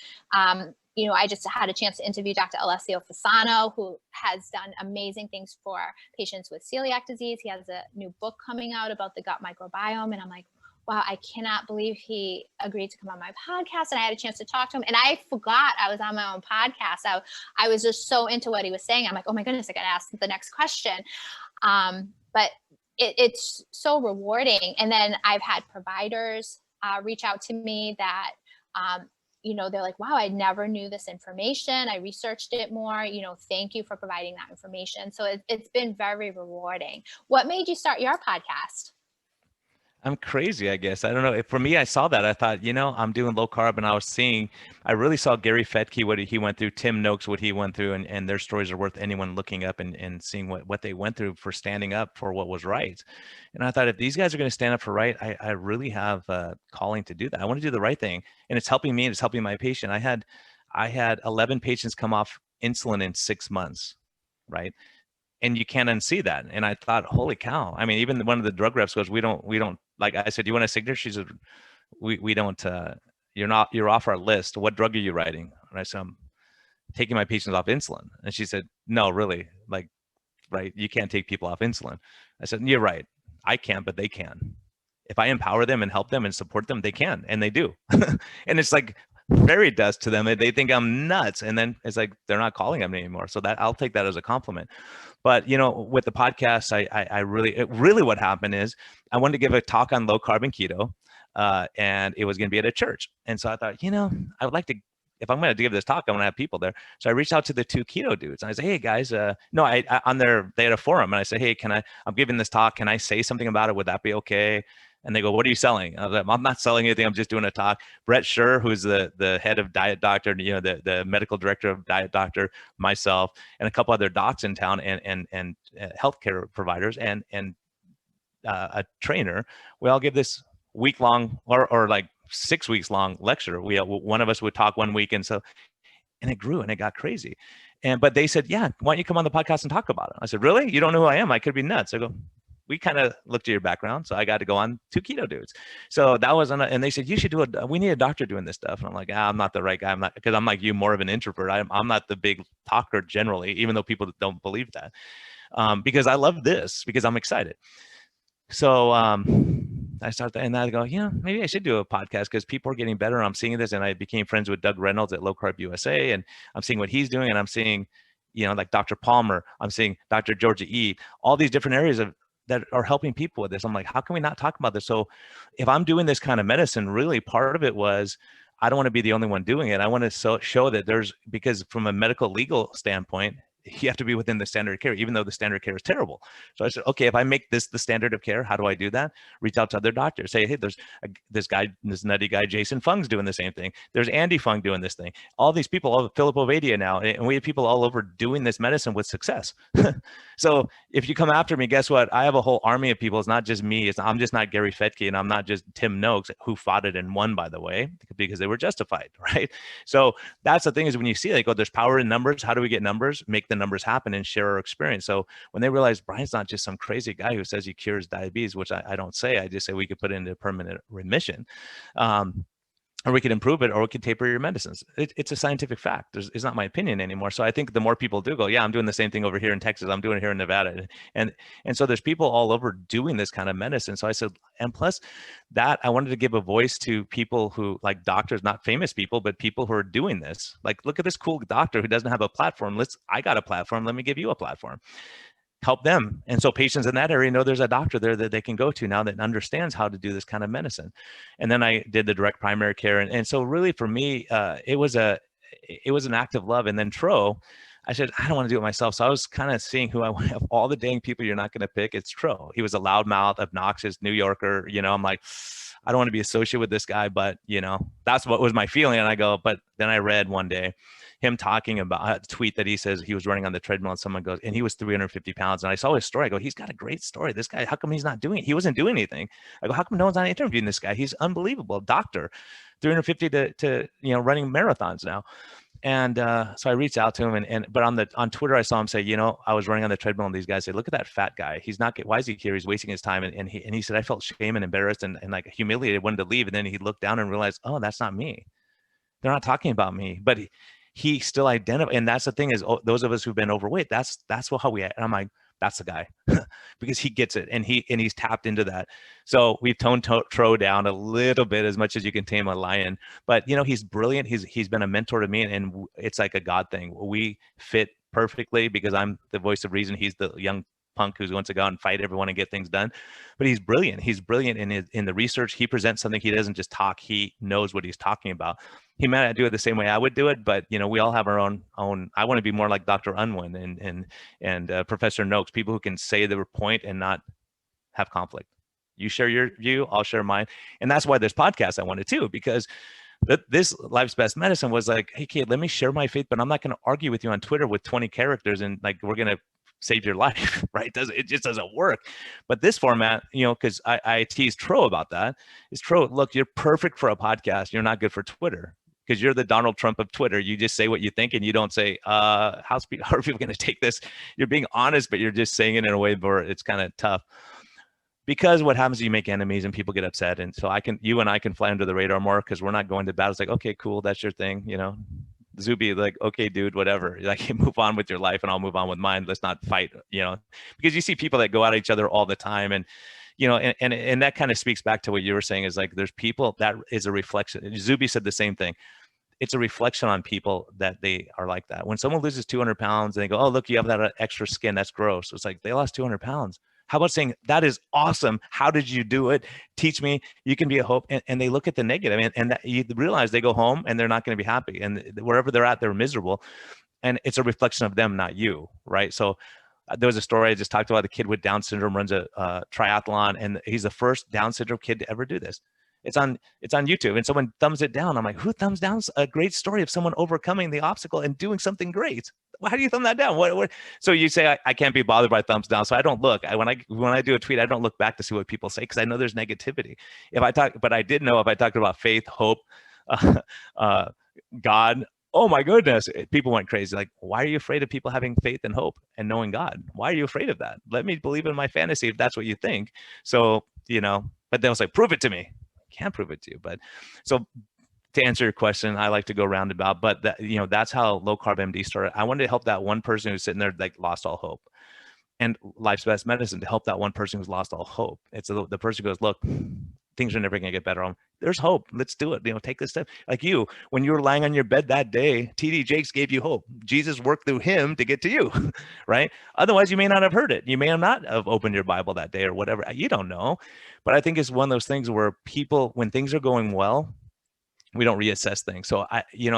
you know, I just had a chance to interview Dr. Alessio Fasano, who has done amazing things for patients with celiac disease. He has a new book coming out about the gut microbiome. And I'm like, wow, I cannot believe he agreed to come on my podcast. And I had a chance to talk to him. And I forgot I was on my own podcast. I was just so into what he was saying. I'm like, oh my goodness, I got to ask the next question. But it's so rewarding. And then I've had providers reach out to me that, you know, they're like, wow, I never knew this information. I researched it more. You know, thank you for providing that information. So it's been very rewarding. What made you start your podcast? I'm crazy, I guess. I don't know. For me, I saw that. I thought, you know, I'm doing low carb, and I really saw Gary Fettke, what he went through, Tim Noakes, what he went through, and their stories are worth anyone looking up and seeing what they went through for standing up for what was right. And I thought, if these guys are going to stand up for right, I really have a calling to do that. I want to do the right thing, and it's helping me, and it's helping my patient. I had 11 patients come off insulin in 6 months, right? And you can't unsee that. And I thought, holy cow. I mean, even one of the drug reps goes, we don't, like I said, you want a signature? She said, we don't, you're off our list. What drug are you writing? And I said, I'm taking my patients off insulin. And she said, no, really, like, right, you can't take people off insulin. I said, you're right. I can't, but they can. If I empower them and help them and support them, they can, and they do. And it's like fairy dust to them. They think I'm nuts. And then it's like, they're not calling them anymore. So that I'll take that as a compliment. But, you know, with the podcast, I really what happened is I wanted to give a talk on low carb and keto, and it was going to be at a church. And so I thought, you know, I would like to, if I'm going to give this talk, I'm going to have people there. So I reached out to the two keto dudes, and I said, hey guys, they had a forum, and I said, hey, I'm giving this talk. Can I say something about it? Would that be okay? And they go, what are you selling? I was like, I'm not selling anything. I'm just doing a talk. Brett Scher, who's the head of Diet Doctor, you know, the medical director of Diet Doctor, myself, and a couple other docs in town, and healthcare providers, and a trainer. We all give this week-long or like 6 weeks long lecture. One of us would talk one week, and it grew and it got crazy. But they said, yeah, why don't you come on the podcast and talk about it? I said, really? You don't know who I am? I could be nuts. I go, we kind of looked at your background. So I got to go on Two Keto Dudes. So that was, and they said, you should we need a doctor doing this stuff. And I'm like, I'm not the right guy. I'm not, because I'm like you, more of an introvert. I'm not the big talker generally, even though people don't believe that. Because I love this, because I'm excited. So I started, and I go, maybe I should do a podcast, because people are getting better. I'm seeing this, and I became friends with Doug Reynolds at Low Carb USA, and I'm seeing what he's doing, and I'm seeing, like Dr. Palmer, I'm seeing Dr. Georgia E, all these different areas that are helping people with this. I'm like, how can we not talk about this? So if I'm doing this kind of medicine, really part of it was, I don't want to be the only one doing it. I want to show that because from a medical legal standpoint, you have to be within the standard of care, even though the standard of care is terrible. So I said, okay, if I make this the standard of care, how do I do that? Reach out to other doctors. Say, hey, there's this nutty guy, Jason Fung's doing the same thing. There's Andy Fung doing this thing. All these people, Philip Ovadia now, and we have people all over doing this medicine with success. So if you come after me, guess what? I have a whole army of people. It's not just me. I'm just not Gary Fettke, and I'm not just Tim Noakes, who fought it and won, by the way, because they were justified, right? So that's the thing, is when you see, like, oh, there's power in numbers. How do we get numbers? Make the numbers happen and share our experience. So when they realized Brian's not just some crazy guy who says he cures diabetes, which I don't say, I just say we could put it into permanent remission, or we could improve it, or we could taper your medicines. It's a scientific fact. It's not my opinion anymore. So I think the more people do go, yeah, I'm doing the same thing over here in Texas. I'm doing it here in Nevada. And so there's people all over doing this kind of medicine. So I said, and plus that, I wanted to give a voice to people who, like doctors, not famous people, but people who are doing this. Like, look at this cool doctor who doesn't have a platform. I got a platform. Let me give you a platform. Help them. And so patients in that area know there's a doctor there that they can go to now that understands how to do this kind of medicine. And then I did the direct primary care. And so really for me, it was an act of love. And then Tro, I said, I don't want to do it myself. So I was kind of seeing who I want. Of all the dang people you're not going to pick, it's Tro. He was a loudmouth, obnoxious New Yorker. I'm like, I don't want to be associated with this guy, but that's what was my feeling. And I go, but then I read one day him talking about a tweet that he says he was running on the treadmill, and someone goes, and he was 350 pounds. And I saw his story. I go, he's got a great story. This guy, how come he's not he wasn't doing anything? I go, how come no one's not interviewing this guy? He's unbelievable. Doctor, 350 to running marathons now. And so I reached out to him, but on Twitter, I saw him say, I was running on the treadmill, and these guys say, look at that fat guy. Why is he here? He's wasting his time. And he said, I felt shame and embarrassed and like humiliated, wanted to leave. And then he looked down and realized, oh, that's not me. They're not talking about me, but he still identified. And that's the thing, is those of us who've been overweight, that's how we, and I'm like, that's the guy, because he gets it, and he's tapped into that. So we've toned Tro down a little bit, as much as you can tame a lion, but he's brilliant. He's been a mentor to me, and it's like a God thing. We fit perfectly, because I'm the voice of reason. He's the young punk who wants to go out and fight everyone and get things done. But he's brilliant. He's brilliant in the research. He presents something. He doesn't just talk. He knows what he's talking about. He might not do it the same way I would do it, but we all have our own. I want to be more like Dr. Unwin and Professor Noakes, people who can say their point and not have conflict. You share your view, I'll share mine. And that's why this podcast I wanted too, because this Life's Best Medicine was like, hey kid, let me share my faith, but I'm not going to argue with you on Twitter with 20 characters and like, we're going to save your life, right? It just doesn't work. But this format, because I teased Tro about that, is Tro, look, you're perfect for a podcast. You're not good for Twitter, because you're the Donald Trump of Twitter. You just say what you think, and you don't say, how are people going to take this? You're being honest, but you're just saying it in a way where it's kind of tough. Because what happens is you make enemies and people get upset. And so you and I can fly under the radar more, because we're not going to battle. It's like, okay, cool, that's your thing, Zuby, like, okay, dude, whatever. Like, move on with your life, and I'll move on with mine. Let's not fight, because you see people that go at each other all the time, and and that kind of speaks back to what you were saying, is like, there's people that is a reflection. Zuby said the same thing. It's a reflection on people that they are like that. When someone loses 200 pounds and they go, oh, look, you have that extra skin, that's gross. It's like, they lost 200 pounds. How about saying, that is awesome. How did you do it? Teach me. You can be a hope. And they look at the negative, and that you realize they go home and they're not going to be happy. And wherever they're at, they're miserable. And it's a reflection of them, not you, right? So there was a story I just talked about. The kid with Down syndrome runs a triathlon, and he's the first Down syndrome kid to ever do this. It's on YouTube, and someone thumbs it down. I'm like, who thumbs down a great story of someone overcoming the obstacle and doing something great? How do you thumb that down? So you say I can't be bothered by thumbs down. So I don't look. When I do a tweet, I don't look back to see what people say because I know there's negativity. But I did know if I talked about faith, hope, uh, God. Oh my goodness, people went crazy. Like, why are you afraid of people having faith and hope and knowing God? Why are you afraid of that? Let me believe in my fantasy if that's what you think. So, but they'll say, prove it to me. I can't prove it to you. But so to answer your question, I like to go roundabout, but that's how Low Carb MD started. I wanted to help that one person who's sitting there like lost all hope, and Life's Best Medicine to help that one person who's lost all hope. It's the person goes, look, things are never going to get better. There's hope. Let's do it. Take this step. Like you, when you were lying on your bed that day, TD Jakes gave you hope. Jesus worked through him to get to you, right? Otherwise, you may not have heard it. You may not have opened your Bible that day or whatever. You don't know. But I think it's one of those things where people, when things are going well, we don't reassess things. So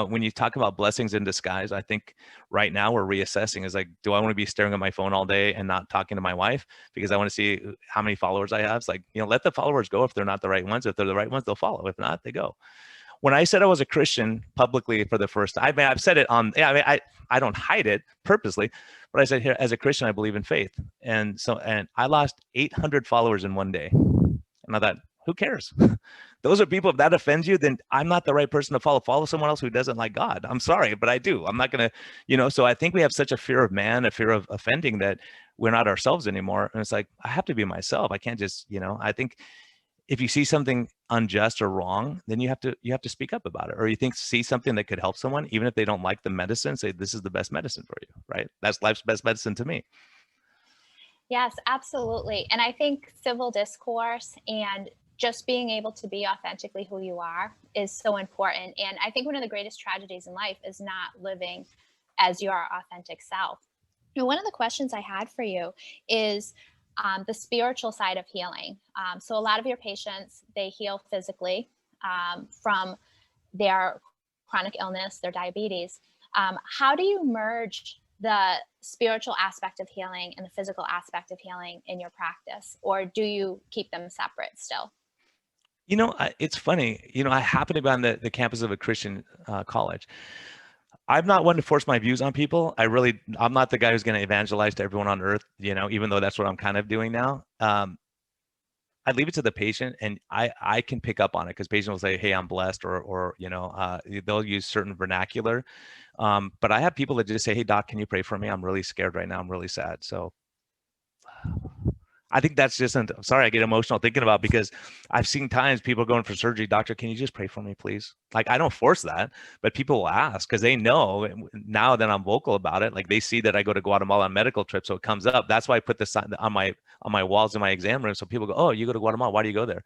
when you talk about blessings in disguise, I think right now we're reassessing is like, do I want to be staring at my phone all day and not talking to my wife because I want to see how many followers I have? It's like, let the followers go if they're not the right ones. If they're the right ones, they'll follow. If not, they go. When I said I was a Christian publicly for the first time, I've said it on, I don't hide it purposely, but I said here, as a Christian, I believe in faith. And I lost 800 followers in one day. And I thought, who cares? Those are people, if that offends you, then I'm not the right person to follow. Follow someone else who doesn't like God. I'm sorry, but I do. I'm not going to, so I think we have such a fear of man, a fear of offending that we're not ourselves anymore. And it's like, I have to be myself. I can't just, I think if you see something unjust or wrong, then you have to speak up about it. Or you see something that could help someone, even if they don't like the medicine, say, this is the best medicine for you, right? That's life's best medicine to me. Yes, absolutely. And I think civil discourse and just being able to be authentically who you are is so important. And I think one of the greatest tragedies in life is not living as your authentic self. And one of the questions I had for you is the spiritual side of healing. So a lot of your patients, they heal physically from their chronic illness, their diabetes. How do you merge the spiritual aspect of healing and the physical aspect of healing in your practice, or do you keep them separate still? It's funny. I happen to be on the campus of a Christian college. I'm not one to force my views on people. I'm not the guy who's going to evangelize to everyone on earth, even though that's what I'm kind of doing now. I leave it to the patient, and I can pick up on it because patient will say, hey, I'm blessed, or they'll use certain vernacular. But I have people that just say, hey, doc, can you pray for me? I'm really scared right now. I'm really sad. So I think that's just, I'm sorry, I get emotional thinking about, because I've seen times people going for surgery, doctor, can you just pray for me, please? Like, I don't force that, but people will ask because they know now that I'm vocal about it. Like, they see that I go to Guatemala on medical trips, so it comes up. That's why I put this on my walls in my exam room. So people go, oh, you go to Guatemala. Why do you go there?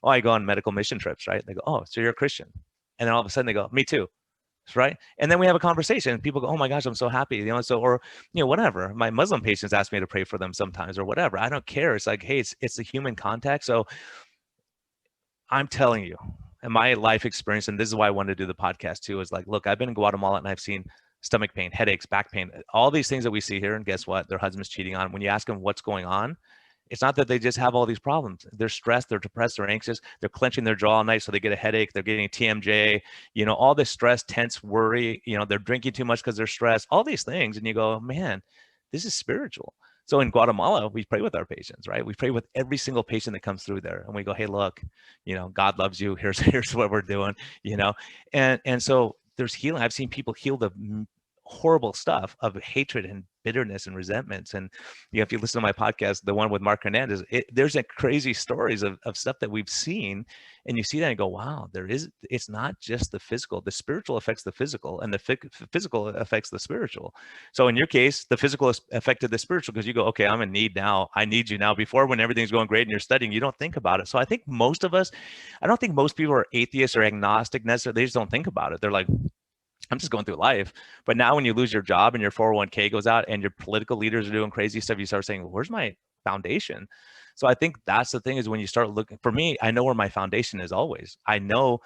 Oh, I go on medical mission trips, right? They go, oh, so you're a Christian. And then all of a sudden they go, me too. Right. And then we have a conversation and people go, oh my gosh, I'm so happy. Or, whatever. My Muslim patients ask me to pray for them sometimes or whatever. I don't care. It's like, hey, it's a human contact. So I'm telling you, in my life experience, and this is why I wanted to do the podcast too, is like, look, I've been in Guatemala and I've seen stomach pain, headaches, back pain, all these things that we see here. And guess what? Their husband's cheating on. When you ask them what's going on, it's not that they just have all these problems. They're stressed, they're depressed, they're anxious, they're clenching their jaw all night so they get a headache, they're getting TMJ, all this stress, tense, worry, they're drinking too much because they're stressed, all these things. And you go, man, this is spiritual. So in Guatemala, we pray with our patients, right? We pray with every single patient that comes through there. And we go, hey, look, God loves you. Here's what we're doing, And so there's healing. I've seen people heal the horrible stuff of hatred and bitterness and resentments. And if you listen to my podcast, the one with Mark Hernandez, there's crazy stories of stuff that we've seen, and you see that and go, wow, it's not just the physical. The spiritual affects the physical, and the physical affects the spiritual. So in your case, the physical affected the spiritual because you go, okay, I'm in need now. I need you now. Before, when everything's going great and you're studying, you don't think about it. So I think most of us, I don't think most people are atheists or agnostic necessarily. They just don't think about it. They're like, I'm just going through life. But now when you lose your job and your 401k goes out and your political leaders are doing crazy stuff, you start saying, where's my foundation? So I think that's the thing, is when you start looking, for me, I know where my foundation is always. I know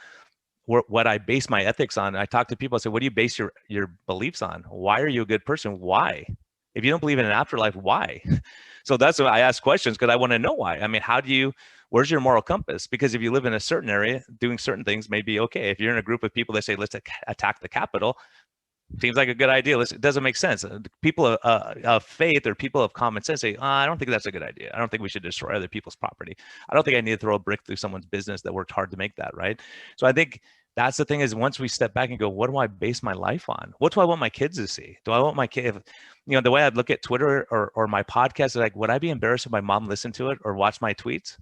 what I base my ethics on. I talk to people, I say, what do you base your beliefs on? Why are you a good person? Why? If you don't believe in an afterlife, why? So that's why I ask questions, because I want to know why. I mean, where's your moral compass? Because if you live in a certain area, doing certain things may be okay. If you're in a group of people that say, let's attack the Capitol, Seems like a good idea. It doesn't make sense. People of faith or people of common sense say, I don't think that's a good idea. I don't think we should destroy other people's property. I don't think I need to throw a brick through someone's business that worked hard to make that, right? So I think that's the thing is once we step back and go, what do I base my life on? What do I want my kids to see? Do I want my kid, the way I'd look at Twitter or my podcast, like, would I be embarrassed if my mom listened to it or watched my tweets?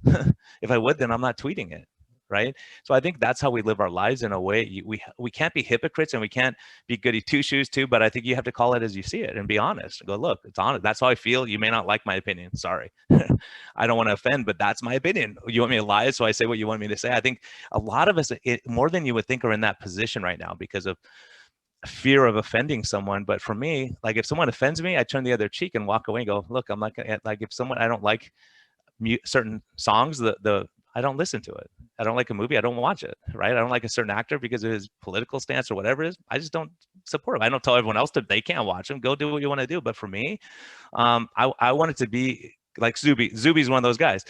If I would, then I'm not tweeting it. Right. So I think that's how we live our lives in a way. We can't be hypocrites and we can't be goody two shoes too, but I think you have to call it as you see it and be honest and go, look, it's honest. That's how I feel. You may not like my opinion. Sorry. I don't want to offend, but that's my opinion. You want me to lie? So I say what you want me to say. I think a lot of us, more than you would think, are in that position right now because of fear of offending someone. But for me, like if someone offends me, I turn the other cheek and walk away and go, look, I'm not gonna, like if someone, I don't like certain songs, I don't listen to it. I don't like a movie, I don't watch it, right? I don't like a certain actor because of his political stance or whatever it is. I just don't support him. I don't tell everyone else that they can't watch him. Go do what you want to do. But for me, I want it to be like Zuby. Zuby's one of those guys.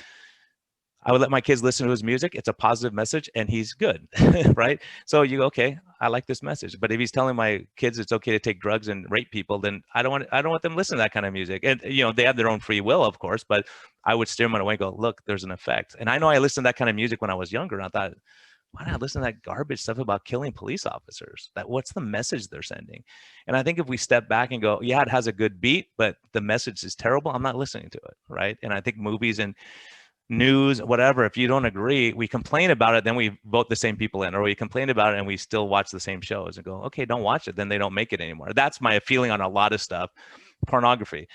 I would let my kids listen to his music. It's a positive message and he's good, right? So you go, okay, I like this message. But if he's telling my kids it's okay to take drugs and rape people, then I don't want them to listen to that kind of music. And they have their own free will, of course, but I would steer them away and go, look, there's an effect. And I know I listened to that kind of music when I was younger. And I thought, why not listen to that garbage stuff about killing police officers? What's the message they're sending? And I think if we step back and go, yeah, it has a good beat, but the message is terrible, I'm not listening to it, right? And I think movies and news, whatever, if you don't agree, we complain about it, then we vote the same people in, or we complain about it and we still watch the same shows and go, okay, don't watch it, then they don't make it anymore. That's my feeling on a lot of stuff. Pornography,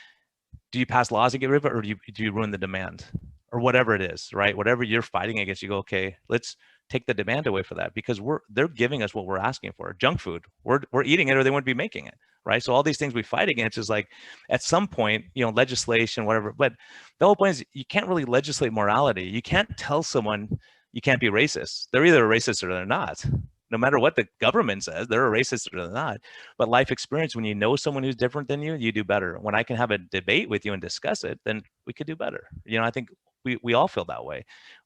do you pass laws to get rid of it, or do you ruin the demand, or whatever it is, right? Whatever you're fighting against, you go, okay, let's take the demand away for that, because they're giving us what we're asking for. Junk food, we're eating it or they wouldn't be making it, right? So all these things we fight against is like, at some point, legislation, whatever. But the whole point is you can't really legislate morality. You can't tell someone you can't be racist. They're either a racist or they're not. No matter what the government says, they're a racist or they're not. But life experience, when you know someone who's different than you do better. When I can have a debate with you and discuss it, then we could do better. I think we all feel that way.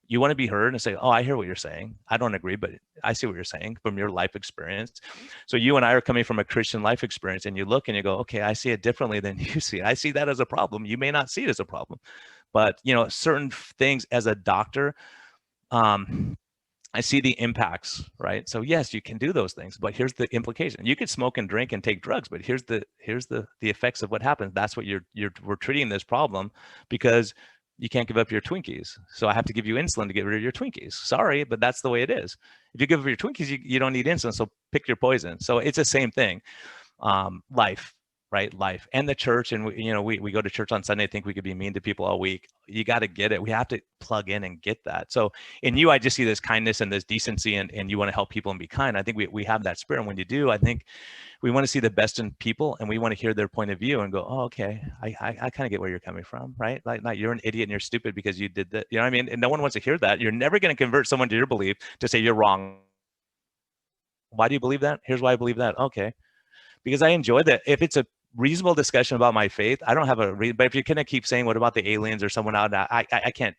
You want to be heard and say, oh, I hear what you're saying. I don't agree, but I see what you're saying from your life experience. So you and I are coming from a Christian life experience, and you look and you go, okay, I see it differently than you see it. I see that as a problem. You may not see it as a problem, but certain things as a doctor, I see the impacts, right? So yes, you can do those things, but here's the implication. You could smoke and drink and take drugs, but here's the effects of what happens. That's what we're treating this problem, because you can't give up your Twinkies. So I have to give you insulin to get rid of your Twinkies. Sorry, but that's the way it is. If you give up your Twinkies, you don't need insulin. So pick your poison. So it's the same thing. Life, right? Life and the church. And we go to church on Sunday, think we could be mean to people all week. You got to get it. We have to plug in and get that. So in you, I just see this kindness and this decency, and you want to help people and be kind. I think we have that spirit. And when you do, I think we want to see the best in people, and we want to hear their point of view and go, oh, okay, I kind of get where you're coming from, right? Like, not you're an idiot and you're stupid because you did that. You know what I mean? And no one wants to hear that. You're never going to convert someone to your belief to say you're wrong. Why do you believe that? Here's why I believe that. Okay. Because I enjoy that. If it's a reasonable discussion about my faith, I don't have a reason. But if you're gonna keep saying, what about the aliens or someone out, I can't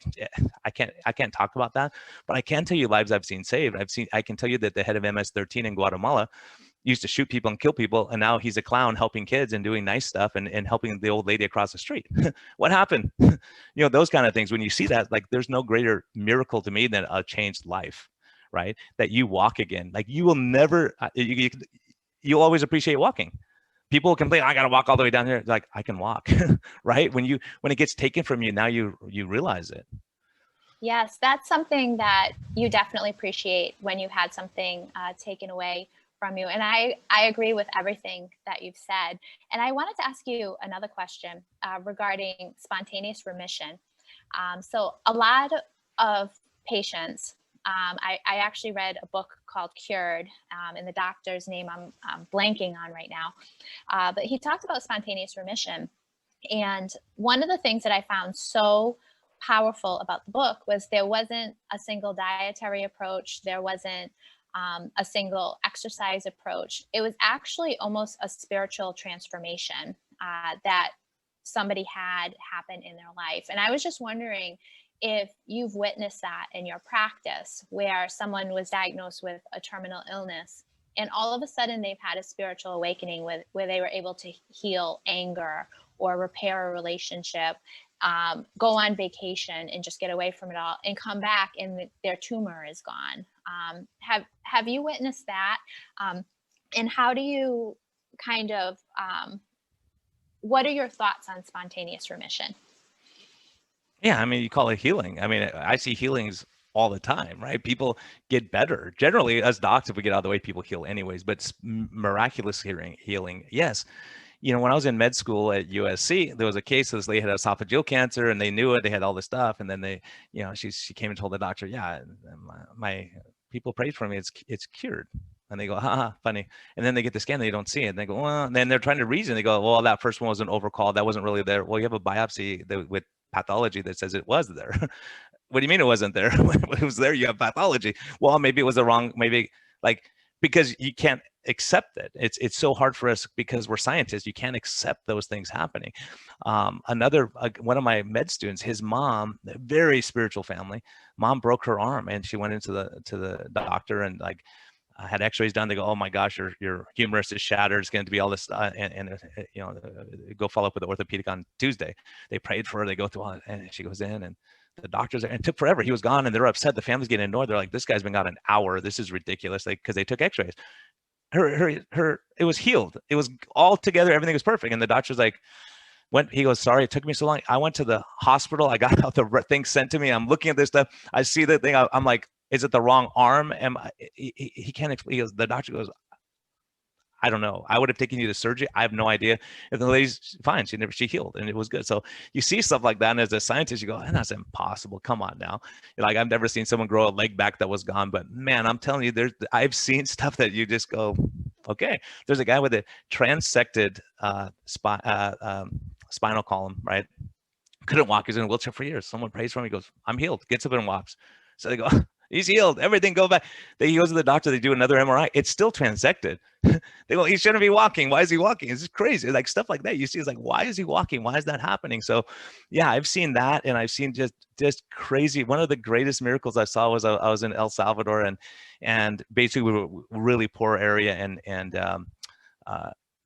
talk about that. But I can tell you lives I've seen saved. I can tell you that the head of MS-13 in Guatemala used to shoot people and kill people, and now he's a clown helping kids and doing nice stuff and helping the old lady across the street. What happened? Those kind of things. When you see that, like, there's no greater miracle to me than a changed life, right? That you walk again. Like, you will never, you'll always appreciate walking. People complain, I got to walk all the way down here. Like, I can walk, right? When it gets taken from you, now you realize it. Yes, that's something that you definitely appreciate when you had something taken away from you. And I agree with everything that you've said. And I wanted to ask you another question regarding spontaneous remission. So a lot of patients, I actually read a book called Cured, and the doctor's name I'm blanking on right now, but he talked about spontaneous remission. And one of the things that I found so powerful about the book was there wasn't a single dietary approach. There wasn't a single exercise approach. It was actually almost a spiritual transformation that somebody had happen in their life. And I was just wondering if you've witnessed that in your practice, where someone was diagnosed with a terminal illness and all of a sudden they've had a spiritual awakening where they were able to heal anger or repair a relationship, go on vacation and just get away from it all and come back and their tumor is gone. Have you witnessed that? And how do you kind of, what are your thoughts on spontaneous remission? Yeah, I mean, you call it healing. I mean, I see healings all the time, right? People get better. Generally, as docs, if we get out of the way, people heal anyways, but miraculous healing, yes. You know, when I was in med school at USC, there was a case this lady had esophageal cancer and they knew it, they had all this stuff. And then they, you know, she came and told the doctor, yeah, my people prayed for me. It's cured. And they go, haha, funny. And then they get the scan, they don't see it. And they go, well, and then they're trying to reason. They go, well, that first one was an overcall. That wasn't really there. Well, you have a biopsy with pathology that says it was there. What do you mean it wasn't there? When it was there, you have pathology. Well, maybe it was the wrong, maybe like, because you can't accept it. It's so hard for us because we're scientists. You can't accept those things happening. One of my med students, his mom, very spiritual family, mom broke her arm and she went into the doctor and like had x-rays done. They go, oh my gosh, your humerus is shattered. It's going to be all this and you know, go follow up with the orthopedic on Tuesday. They prayed for her. They go through all, and she goes in and the doctors, and it took forever. He was gone and they're upset. The family's getting annoyed. They're like, this guy's been gone an hour. This is ridiculous. Like, cause they took x-rays. It was healed. It was all together. Everything was perfect. And the doctor's like, he goes, sorry, it took me so long. I went to the hospital. I got out the thing sent to me. I'm looking at this stuff. I see the thing. I'm like, is it the wrong arm? He can't explain. The doctor goes, I don't know. I would have taken you to surgery. I have no idea. If the lady's fine, she healed and it was good. So you see stuff like that. And as a scientist, you go, that's impossible. Come on now. You're like, I've never seen someone grow a leg back that was gone, but man, I'm telling you, I've seen stuff that you just go, okay. There's a guy with a transected spinal column, right? Couldn't walk. He's in a wheelchair for years. Someone prays for him. He goes, I'm healed. Gets up and walks. So they go, he's healed. Everything go back. He goes to the doctor. They do another MRI. It's still transected. They go, he shouldn't be walking. Why is he walking? It's just crazy. Like stuff like that. You see, it's like, why is he walking? Why is that happening? So yeah, I've seen that. And I've seen just crazy. One of the greatest miracles I saw was I was in El Salvador and basically we were a really poor area and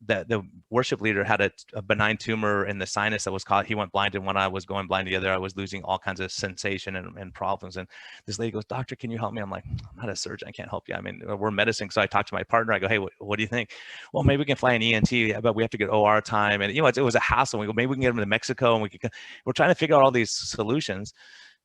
the worship leader had a benign tumor in the sinus that was caught. He went blind in one eye, was going blind the other. I was losing all kinds of sensation and problems. And this lady goes, doctor, can you help me? I'm like, I'm not a surgeon. I can't help you. I mean, we're medicine. So I talked to my partner. I go, hey, what do you think? Well, maybe we can fly an ENT, but we have to get OR time. And, you know, it was a hassle. We go, maybe we can get him to Mexico and we're trying to figure out all these solutions.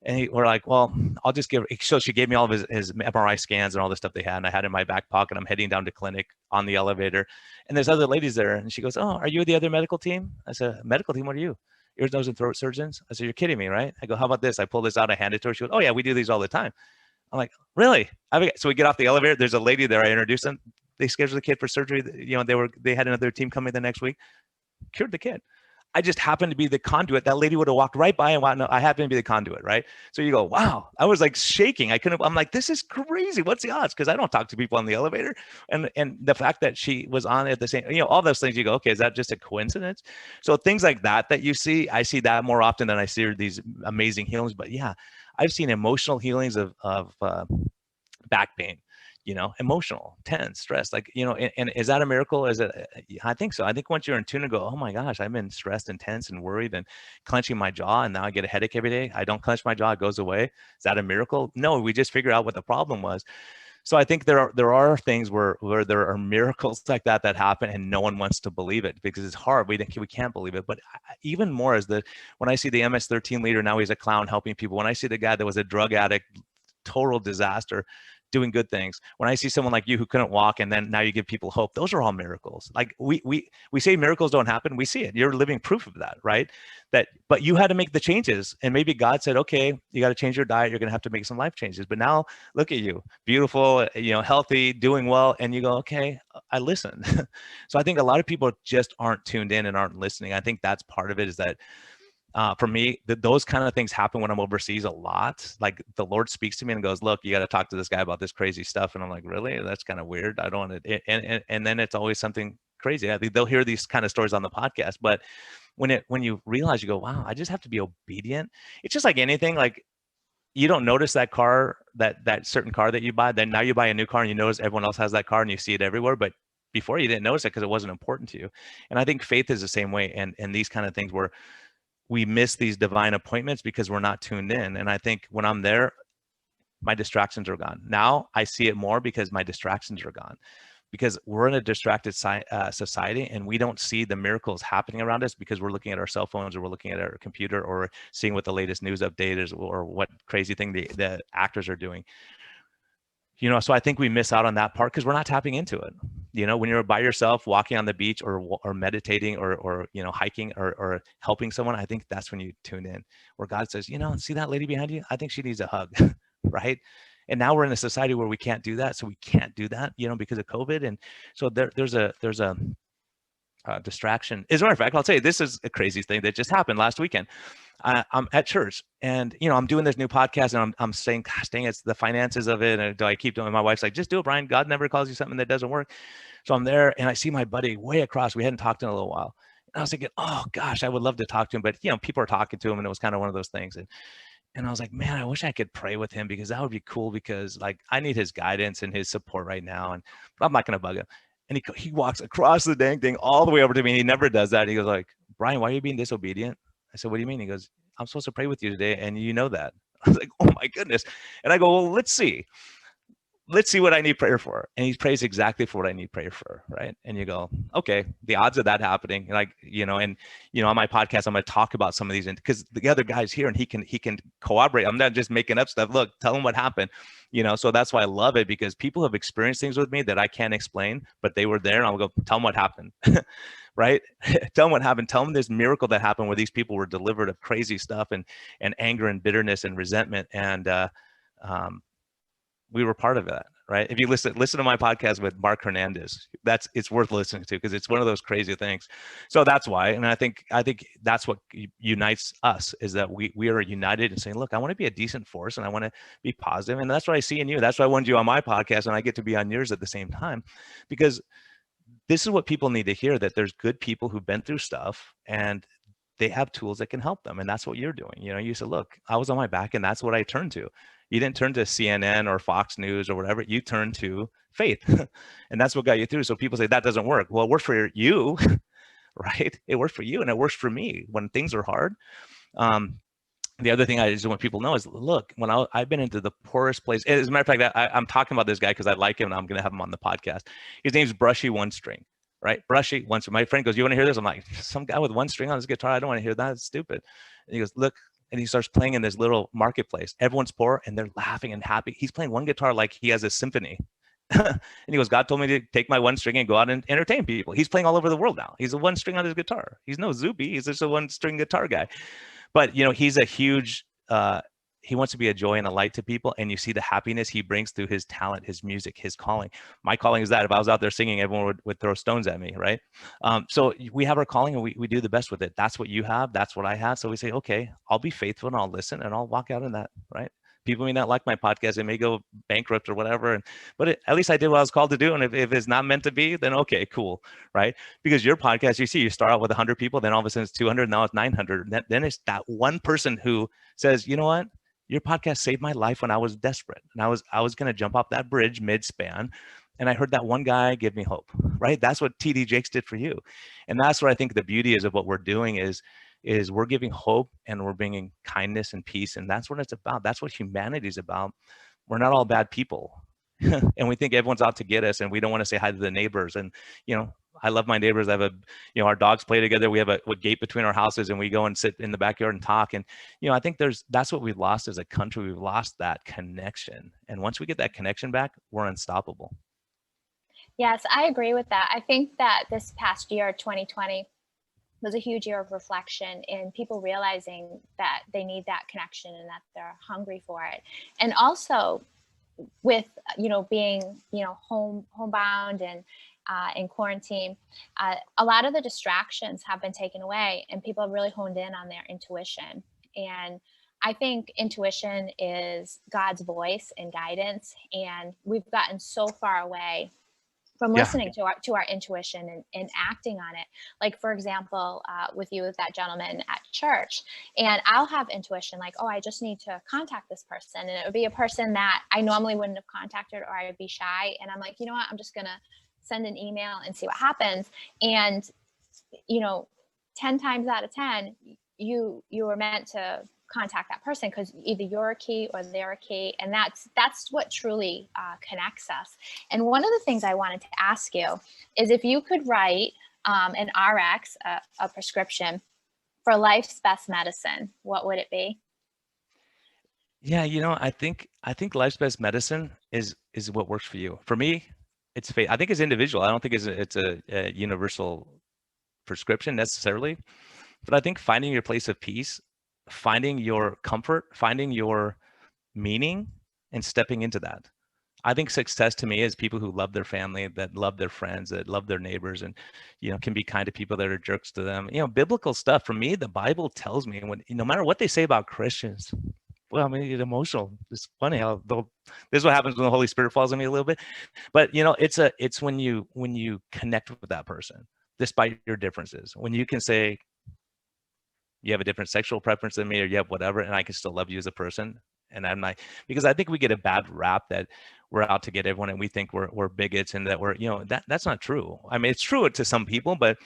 And we're like, well, I'll just give. So she gave me all of his MRI scans and all the stuff they had, and I had it in my back pocket. I'm heading down to clinic on the elevator, and there's other ladies there, and she goes, "Oh, are you the other medical team?" I said, "Medical team? What are you? Ears, nose, and throat surgeons?" I said, "You're kidding me, right?" I go, "How about this?" I pull this out, I hand it to her. She goes, "Oh yeah, we do these all the time." I'm like, "Really?" So we get off the elevator. There's a lady there. I introduced them. They scheduled the kid for surgery. You know, they had another team coming the next week. Cured the kid. I just happened to be the conduit. That lady would have walked right by and no, I happened to be the conduit, right? So you go, wow. I was like shaking. I'm like, this is crazy. What's the odds? Because I don't talk to people on the elevator. And the fact that she was on at the same, you know, all those things you go, okay, is that just a coincidence? So things like that you see, I see that more often than I see these amazing healings. But yeah, I've seen emotional healings of back pain. You know, emotional, tense, stressed, like, you know, and is that a miracle? Is it? I think so. I think once you're in tune and go, oh my gosh, I've been stressed and tense and worried and clenching my jaw, and now I get a headache every day. I don't clench my jaw, it goes away. Is that a miracle? No, we just figured out what the problem was. So I think there are things where there are miracles like that happen, and no one wants to believe it because it's hard. We can't believe it. But even more is when I see the MS-13 leader, now he's a clown helping people. When I see the guy that was a drug addict, total disaster, doing good things. When I see someone like you who couldn't walk and then now you give people hope, those are all miracles. Like we say miracles don't happen. We see it. You're living proof of that, right? But you had to make the changes, and maybe God said, okay, you got to change your diet. You're going to have to make some life changes. But now look at you, beautiful, you know, healthy, doing well. And you go, okay, I listened. So I think a lot of people just aren't tuned in and aren't listening. I think that's part of it, is that for me, those kind of things happen when I'm overseas a lot. Like the Lord speaks to me and goes, look, you got to talk to this guy about this crazy stuff. And I'm like, really? That's kind of weird. I don't want to. And then it's always something crazy. I think they'll hear these kind of stories on the podcast. But when you realize, you go, wow, I just have to be obedient. It's just like anything. Like you don't notice that car, that certain car that you buy. Then now you buy a new car and you notice everyone else has that car and you see it everywhere. But before you didn't notice it because it wasn't important to you. And I think faith is the same way. And these kind of things where we miss these divine appointments because we're not tuned in. And I think when I'm there, my distractions are gone. Now I see it more because my distractions are gone, because we're in a distracted society and we don't see the miracles happening around us because we're looking at our cell phones or we're looking at our computer or seeing what the latest news update is or what crazy thing the actors are doing. You know, so I think we miss out on that part because we're not tapping into it. You know, when you're by yourself walking on the beach or meditating or you know, hiking or helping someone, I think that's when you tune in, where God says, you know, see that lady behind you? I think she needs a hug, right? And now we're in a society where we can't do that. So we can't do that, you know, because of COVID. And so there's a distraction. As a matter of fact, I'll tell you, this is a crazy thing that just happened last weekend. I'm at church and, you know, I'm doing this new podcast and I'm saying, gosh, dang, it's the finances of it. And do I keep doing it? My wife's like, just do it, Brian. God never calls you something that doesn't work. So I'm there and I see my buddy way across. We hadn't talked in a little while. And I was thinking, oh gosh, I would love to talk to him. But, you know, people are talking to him and it was kind of one of those things. And I was like, man, I wish I could pray with him because that would be cool because like I need his guidance and his support right now. And but I'm not going to bug him. And he walks across the dang thing all the way over to me. He never does that. He goes like, Brian, why are you being disobedient? I said, what do you mean? He goes, I'm supposed to pray with you today. And you know that. I was like, oh my goodness. And I go, well, let's see what I need prayer for. And he prays exactly for what I need prayer for. Right. And you go, okay, the odds of that happening, like, you know, and, you know, on my podcast, I'm going to talk about some of these because the other guy's here and he can corroborate. I'm not just making up stuff. Look, tell him what happened, you know? So that's why I love it, because people have experienced things with me that I can't explain, but they were there and I'll go, tell them what happened. Right. Tell them what happened. Tell them this miracle that happened where these people were delivered of crazy stuff and anger and bitterness and resentment. And, we were part of that, right? If you listen to my podcast with Mark Hernandez, it's worth listening to because it's one of those crazy things. So that's why, and I think that's what unites us, is that we are united in saying, look, I want to be a decent force and I want to be positive, and that's what I see in you. That's why I wanted you on my podcast, and I get to be on yours at the same time, because this is what people need to hear, that there's good people who've been through stuff and they have tools that can help them. And that's what you're doing. You know, you said, look, I was on my back and that's what I turned to. You didn't turn to CNN or Fox News or whatever. You turned to faith. And that's what got you through. So people say that doesn't work. Well, it worked for you, right? It worked for you and it works for me when things are hard. The other thing I just want people to know is, look, when I've been into the poorest place, as a matter of fact, I'm talking about this guy because I like him and I'm going to have him on the podcast. His name's Brushy One String, right? Brushy One String. My friend goes, you want to hear this? I'm like, some guy with one string on his guitar. I don't want to hear that. It's stupid. And he goes, look, and he starts playing in this little marketplace. Everyone's poor and they're laughing and happy. He's playing one guitar like he has a symphony. And he goes, God told me to take my one string and go out and entertain people. He's playing all over the world now. He's a one string on his guitar. He's no Zuby. He's just a one string guitar guy. But, you know, he's a huge, he wants to be a joy and a light to people. And you see the happiness he brings through his talent, his music, his calling. My calling is that if I was out there singing, everyone would throw stones at me, right? So we have our calling and we do the best with it. That's what you have. That's what I have. So we say, okay, I'll be faithful and I'll listen and I'll walk out in that, right? People may not like my podcast. It may go bankrupt or whatever. But at least I did what I was called to do. And if it's not meant to be, then okay, cool. Right. Because your podcast, you see, you start out with 100 people, then all of a sudden it's 200, now it's 900. Then it's that one person who says, you know what? Your podcast saved my life when I was desperate. And I was going to jump off that bridge mid-span. And I heard that one guy give me hope, right? That's what TD Jakes did for you. And that's what I think the beauty is of what we're doing is we're giving hope and we're bringing kindness and peace. And that's what it's about. That's what humanity is about. We're not all bad people. And we think everyone's out to get us and we don't want to say hi to the neighbors. And, you know, I love my neighbors. I have our dogs play together. We have a gate between our houses and we go and sit in the backyard and talk. And, you know, I think that's what we've lost as a country. We've lost that connection. And once we get that connection back, we're unstoppable. Yes, I agree with that. I think that this past year, 2020, was a huge year of reflection and people realizing that they need that connection and that they're hungry for it. And also with, you know, being, you know, homebound and in quarantine, a lot of the distractions have been taken away and people have really honed in on their intuition. And I think intuition is God's voice and guidance. And we've gotten so far away from Yeah. listening to our intuition and acting on it. Like, for example, with you, with that gentleman at church, and I'll have intuition like, oh, I just need to contact this person. And it would be a person that I normally wouldn't have contacted, or I'd be shy. And I'm like, you know what, I'm just going to send an email and see what happens. And, 10 times out of 10, you were meant to contact that person, because either you're a key or they're a key, and that's what truly connects us. And one of the things I wanted to ask you is if you could write an RX, a prescription for life's best medicine, what would it be? Yeah, I think life's best medicine is what works for you. For me, it's faith. I think it's individual. I don't think it's a universal prescription necessarily, but I think finding your place of peace, finding your comfort, finding your meaning, and stepping into that. I think success to me is people who love their family, that love their friends, that love their neighbors, and can be kind to people that are jerks to them. Biblical stuff. For me, the Bible tells me when no matter what they say about Christians. Well, I mean, it's emotional. It's funny how this is what happens when the Holy Spirit falls on me a little bit. But it's when you connect with that person, despite your differences. When you can say you have a different sexual preference than me, or you have whatever, and I can still love you as a person. And I'm not, because I think we get a bad rap that we're out to get everyone, and we think we're bigots, and that we're that's not true. I mean, it's true to some people, but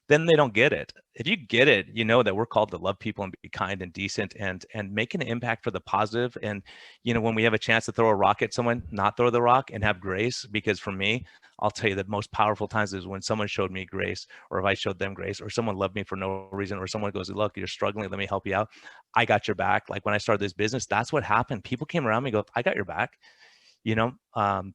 then they don't get it. If you get it, you know that we're called to love people and be kind and decent and make an impact for the positive. And when we have a chance to throw a rock at someone, not throw the rock and have grace. Because for me, I'll tell you, the most powerful times is when someone showed me grace, or if I showed them grace, or someone loved me for no reason, or someone goes, look, you're struggling, let me help you out. I got your back. Like when I started this business, that's what happened. People came around me and go, I got your back. you know um,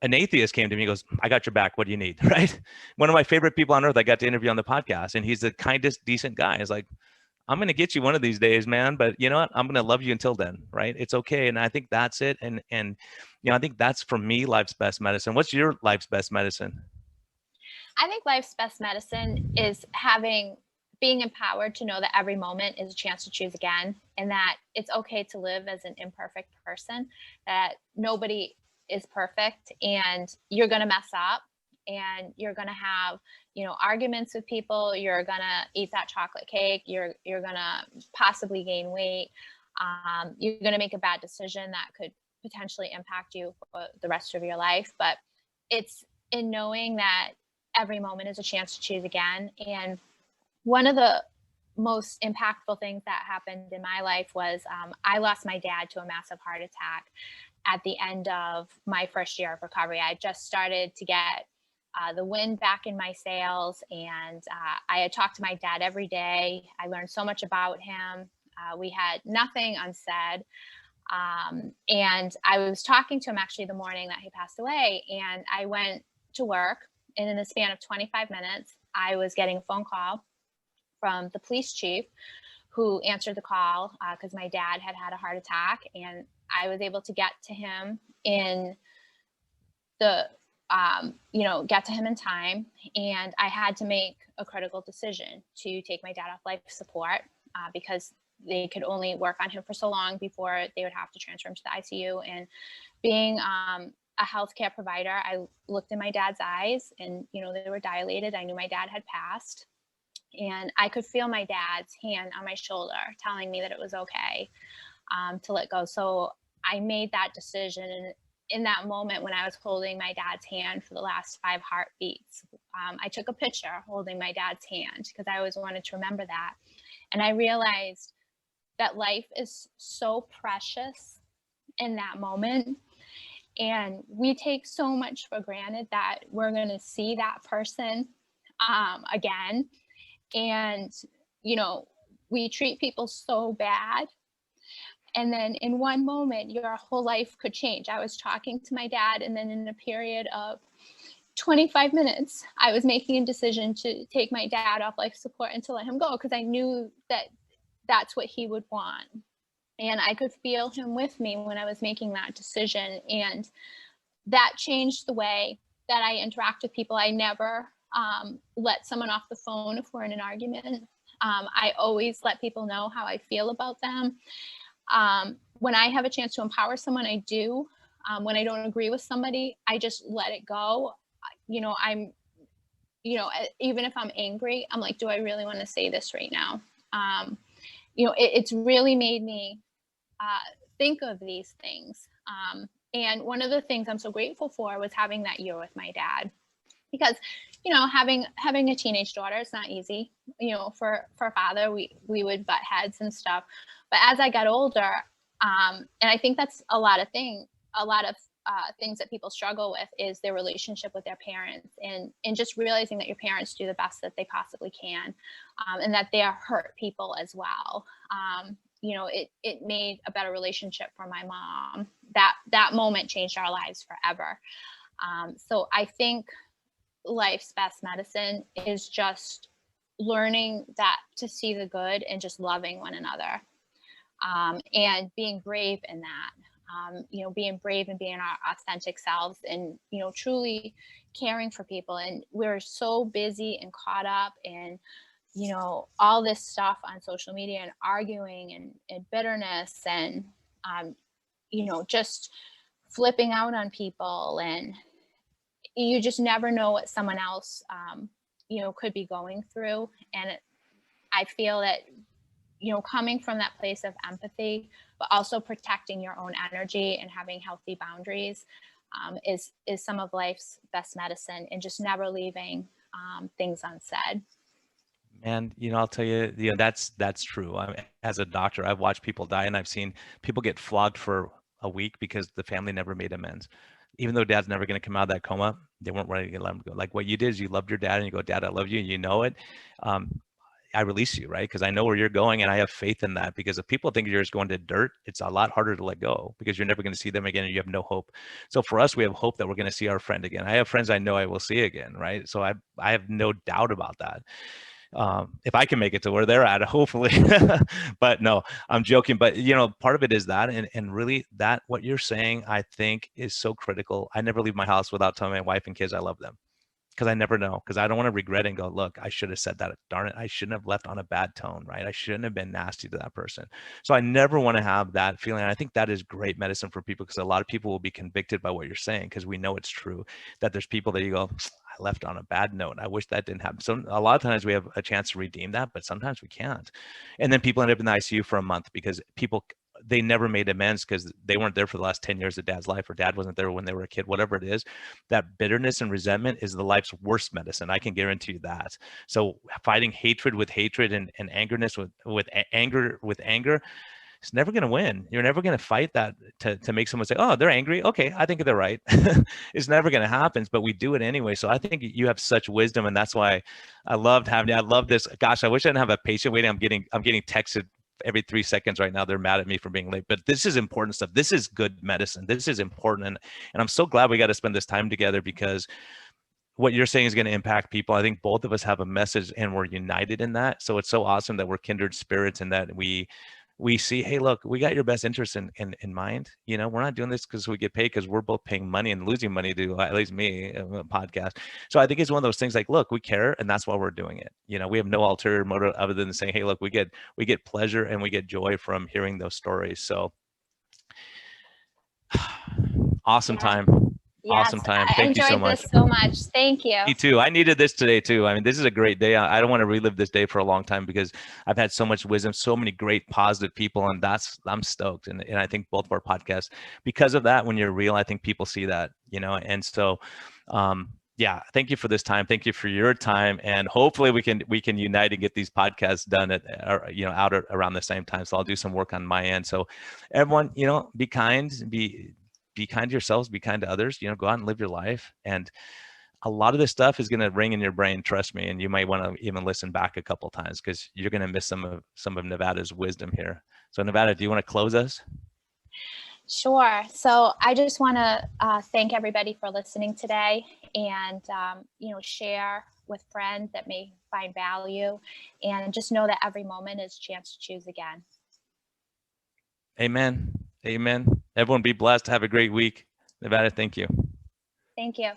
an atheist came to me and goes, I got your back, what do you need? Right? One of my favorite people on earth I got to interview on the podcast, and he's the kindest, decent guy. He's like, I'm going to get you one of these days, man, but you know what, I'm going to love you until then. Right? It's okay. And I think that's it. And I think that's, for me, life's best medicine. What's your life's best medicine? I think life's best medicine is being empowered to know that every moment is a chance to choose again, and that it's okay to live as an imperfect person, that nobody is perfect, and you're going to mess up, and you're going to have, arguments with people, you're going to eat that chocolate cake, you're going to possibly gain weight, you're going to make a bad decision that could potentially impact you for the rest of your life. But it's in knowing that every moment is a chance to choose again. And one of the most impactful things that happened in my life was I lost my dad to a massive heart attack at the end of my first year of recovery. I just started to get the wind back in my sails, and I had talked to my dad every day. I learned so much about him. We had nothing unsaid. And I was talking to him actually the morning that he passed away, and I went to work, and in the span of 25 minutes, I was getting a phone call from the police chief, who answered the call because my dad had a heart attack, and I was able to get to him in get to him in time. And I had to make a critical decision to take my dad off life support because they could only work on him for so long before they would have to transfer him to the ICU. And being a healthcare provider, I looked in my dad's eyes, and they were dilated. I knew my dad had passed, and I could feel my dad's hand on my shoulder telling me that it was okay to let go. So I made that decision. And in that moment, when I was holding my dad's hand for the last 5 heartbeats, I took a picture holding my dad's hand because I always wanted to remember that. And I realized that life is so precious in that moment. And we take so much for granted that we're going to see that person again. And, we treat people so bad. And then in one moment, your whole life could change. I was talking to my dad, and then in a period of 25 minutes, I was making a decision to take my dad off life support and to let him go, because I knew that that's what he would want. And I could feel him with me when I was making that decision. And that changed the way that I interact with people. I never let someone off the phone if we're in an argument. I always let people know how I feel about them. When I have a chance to empower someone, I do. When I don't agree with somebody, I just let it go. I'm, even if I'm angry, I'm like, do I really want to say this right now? It's really made me think of these things. And one of the things I'm so grateful for was having that year with my dad, because having a teenage daughter, it's not easy. For father, we would butt heads and stuff. But as I got older, and I think that's a lot of things that people struggle with is their relationship with their parents, and just realizing that your parents do the best that they possibly can, and that they are hurt people as well. It made a better relationship for my mom. That moment changed our lives forever. So I think life's best medicine is just learning that to see the good and just loving one another, and being brave in that. Being brave and being our authentic selves, and truly caring for people. And we're so busy and caught up in all this stuff on social media, and arguing and bitterness, and just flipping out on people, and you just never know what someone else could be going through. And I feel that coming from that place of empathy, but also protecting your own energy and having healthy boundaries, is some of life's best medicine, and just never leaving things unsaid. And I'll tell you, that's true. As a doctor, I've watched people die, and I've seen people get flogged for a week because the family never made amends. Even though dad's never going to come out of that coma, they weren't ready to let him go. Like what you did is you loved your dad, and you go, Dad, I love you. And you know it. I release you, right? Because I know where you're going, and I have faith in that. Because if people think you're just going to dirt, it's a lot harder to let go, because you're never going to see them again, and you have no hope. So for us, we have hope that we're going to see our friend again. I have friends I know I will see again, right? So I have no doubt about that. If I can make it to where they're at, hopefully. But no, I'm joking. But part of it is that, and really that what you're saying, I think, is so critical. I never leave my house without telling my wife and kids I love them, because I never know, because I don't want to regret it and go, look, I should have said that. Darn it, I shouldn't have left on a bad tone, right? I shouldn't have been nasty to that person. So I never want to have that feeling. And I think that is great medicine for people, because a lot of people will be convicted by what you're saying, because we know it's true, that there's people that you go, I left on a bad note. I wish that didn't happen. So a lot of times we have a chance to redeem that, but sometimes we can't. And then people end up in the ICU for a month because they never made amends, because they weren't there for the last 10 years of dad's life, or dad wasn't there when they were a kid, whatever it is. That bitterness and resentment is the life's worst medicine. I can guarantee you that. So fighting hatred with hatred, and angerness with anger, it's never going to win. You're never going to fight that to make someone say, oh, they're angry. Okay, I think they're right. It's never going to happen, but we do it anyway. So I think you have such wisdom, and that's why I love this. Gosh, I wish I didn't have a patient waiting. I'm getting texted every 3 seconds right now. They're mad at me for being late, but this is important stuff. This is good medicine. This is important. And I'm so glad we got to spend this time together, because what you're saying is going to impact people. I think both of us have a message, and we're united in that. So it's so awesome that we're kindred spirits, and that we see, hey, look, we got your best interest in mind. We're not doing this because we get paid, because we're both paying money and losing money to, at least me, a podcast. So I think it's one of those things like, look, we care, and that's why we're doing it. We have no ulterior motive other than saying, hey, look, we get pleasure and we get joy from hearing those stories. So awesome time. Yes, awesome time. I Thank you so enjoyed much. this so much. Thank you. Me too. I needed this today too. I mean, this is a great day. I don't want to relive this day for a long time, because I've had so much wisdom, so many great positive people, and I'm stoked. And I think both of our podcasts, because of that, when you're real, I think people see that, and so, yeah, thank you for this time. Thank you for your time. And hopefully we can unite and get these podcasts done out around the same time. So I'll do some work on my end. So everyone, be kind, be kind to yourselves, be kind to others, go out and live your life. And a lot of this stuff is going to ring in your brain, trust me. And you might want to even listen back a couple times, because you're going to miss some of Nevada's wisdom here. So Nevada, do you want to close us? Sure. So I just want to thank everybody for listening today, and, share with friends that may find value, and just know that every moment is a chance to choose again. Amen. Amen. Everyone be blessed. Have a great week. Nevada, thank you. Thank you.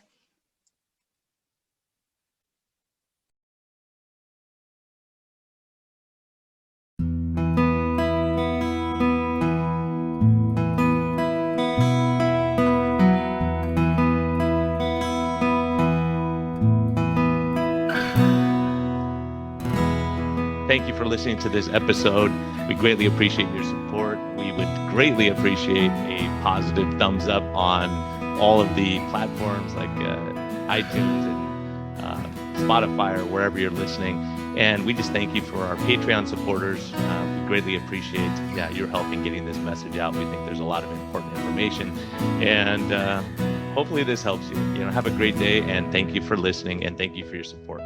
thank you for listening to this episode. We greatly appreciate your support. We would greatly appreciate a positive thumbs up on all of the platforms like iTunes and Spotify or wherever you're listening. And we just thank you for our Patreon supporters. We greatly appreciate your help in getting this message out. We think there's a lot of important information, and hopefully this helps you. Have a great day, and thank you for listening, and thank you for your support.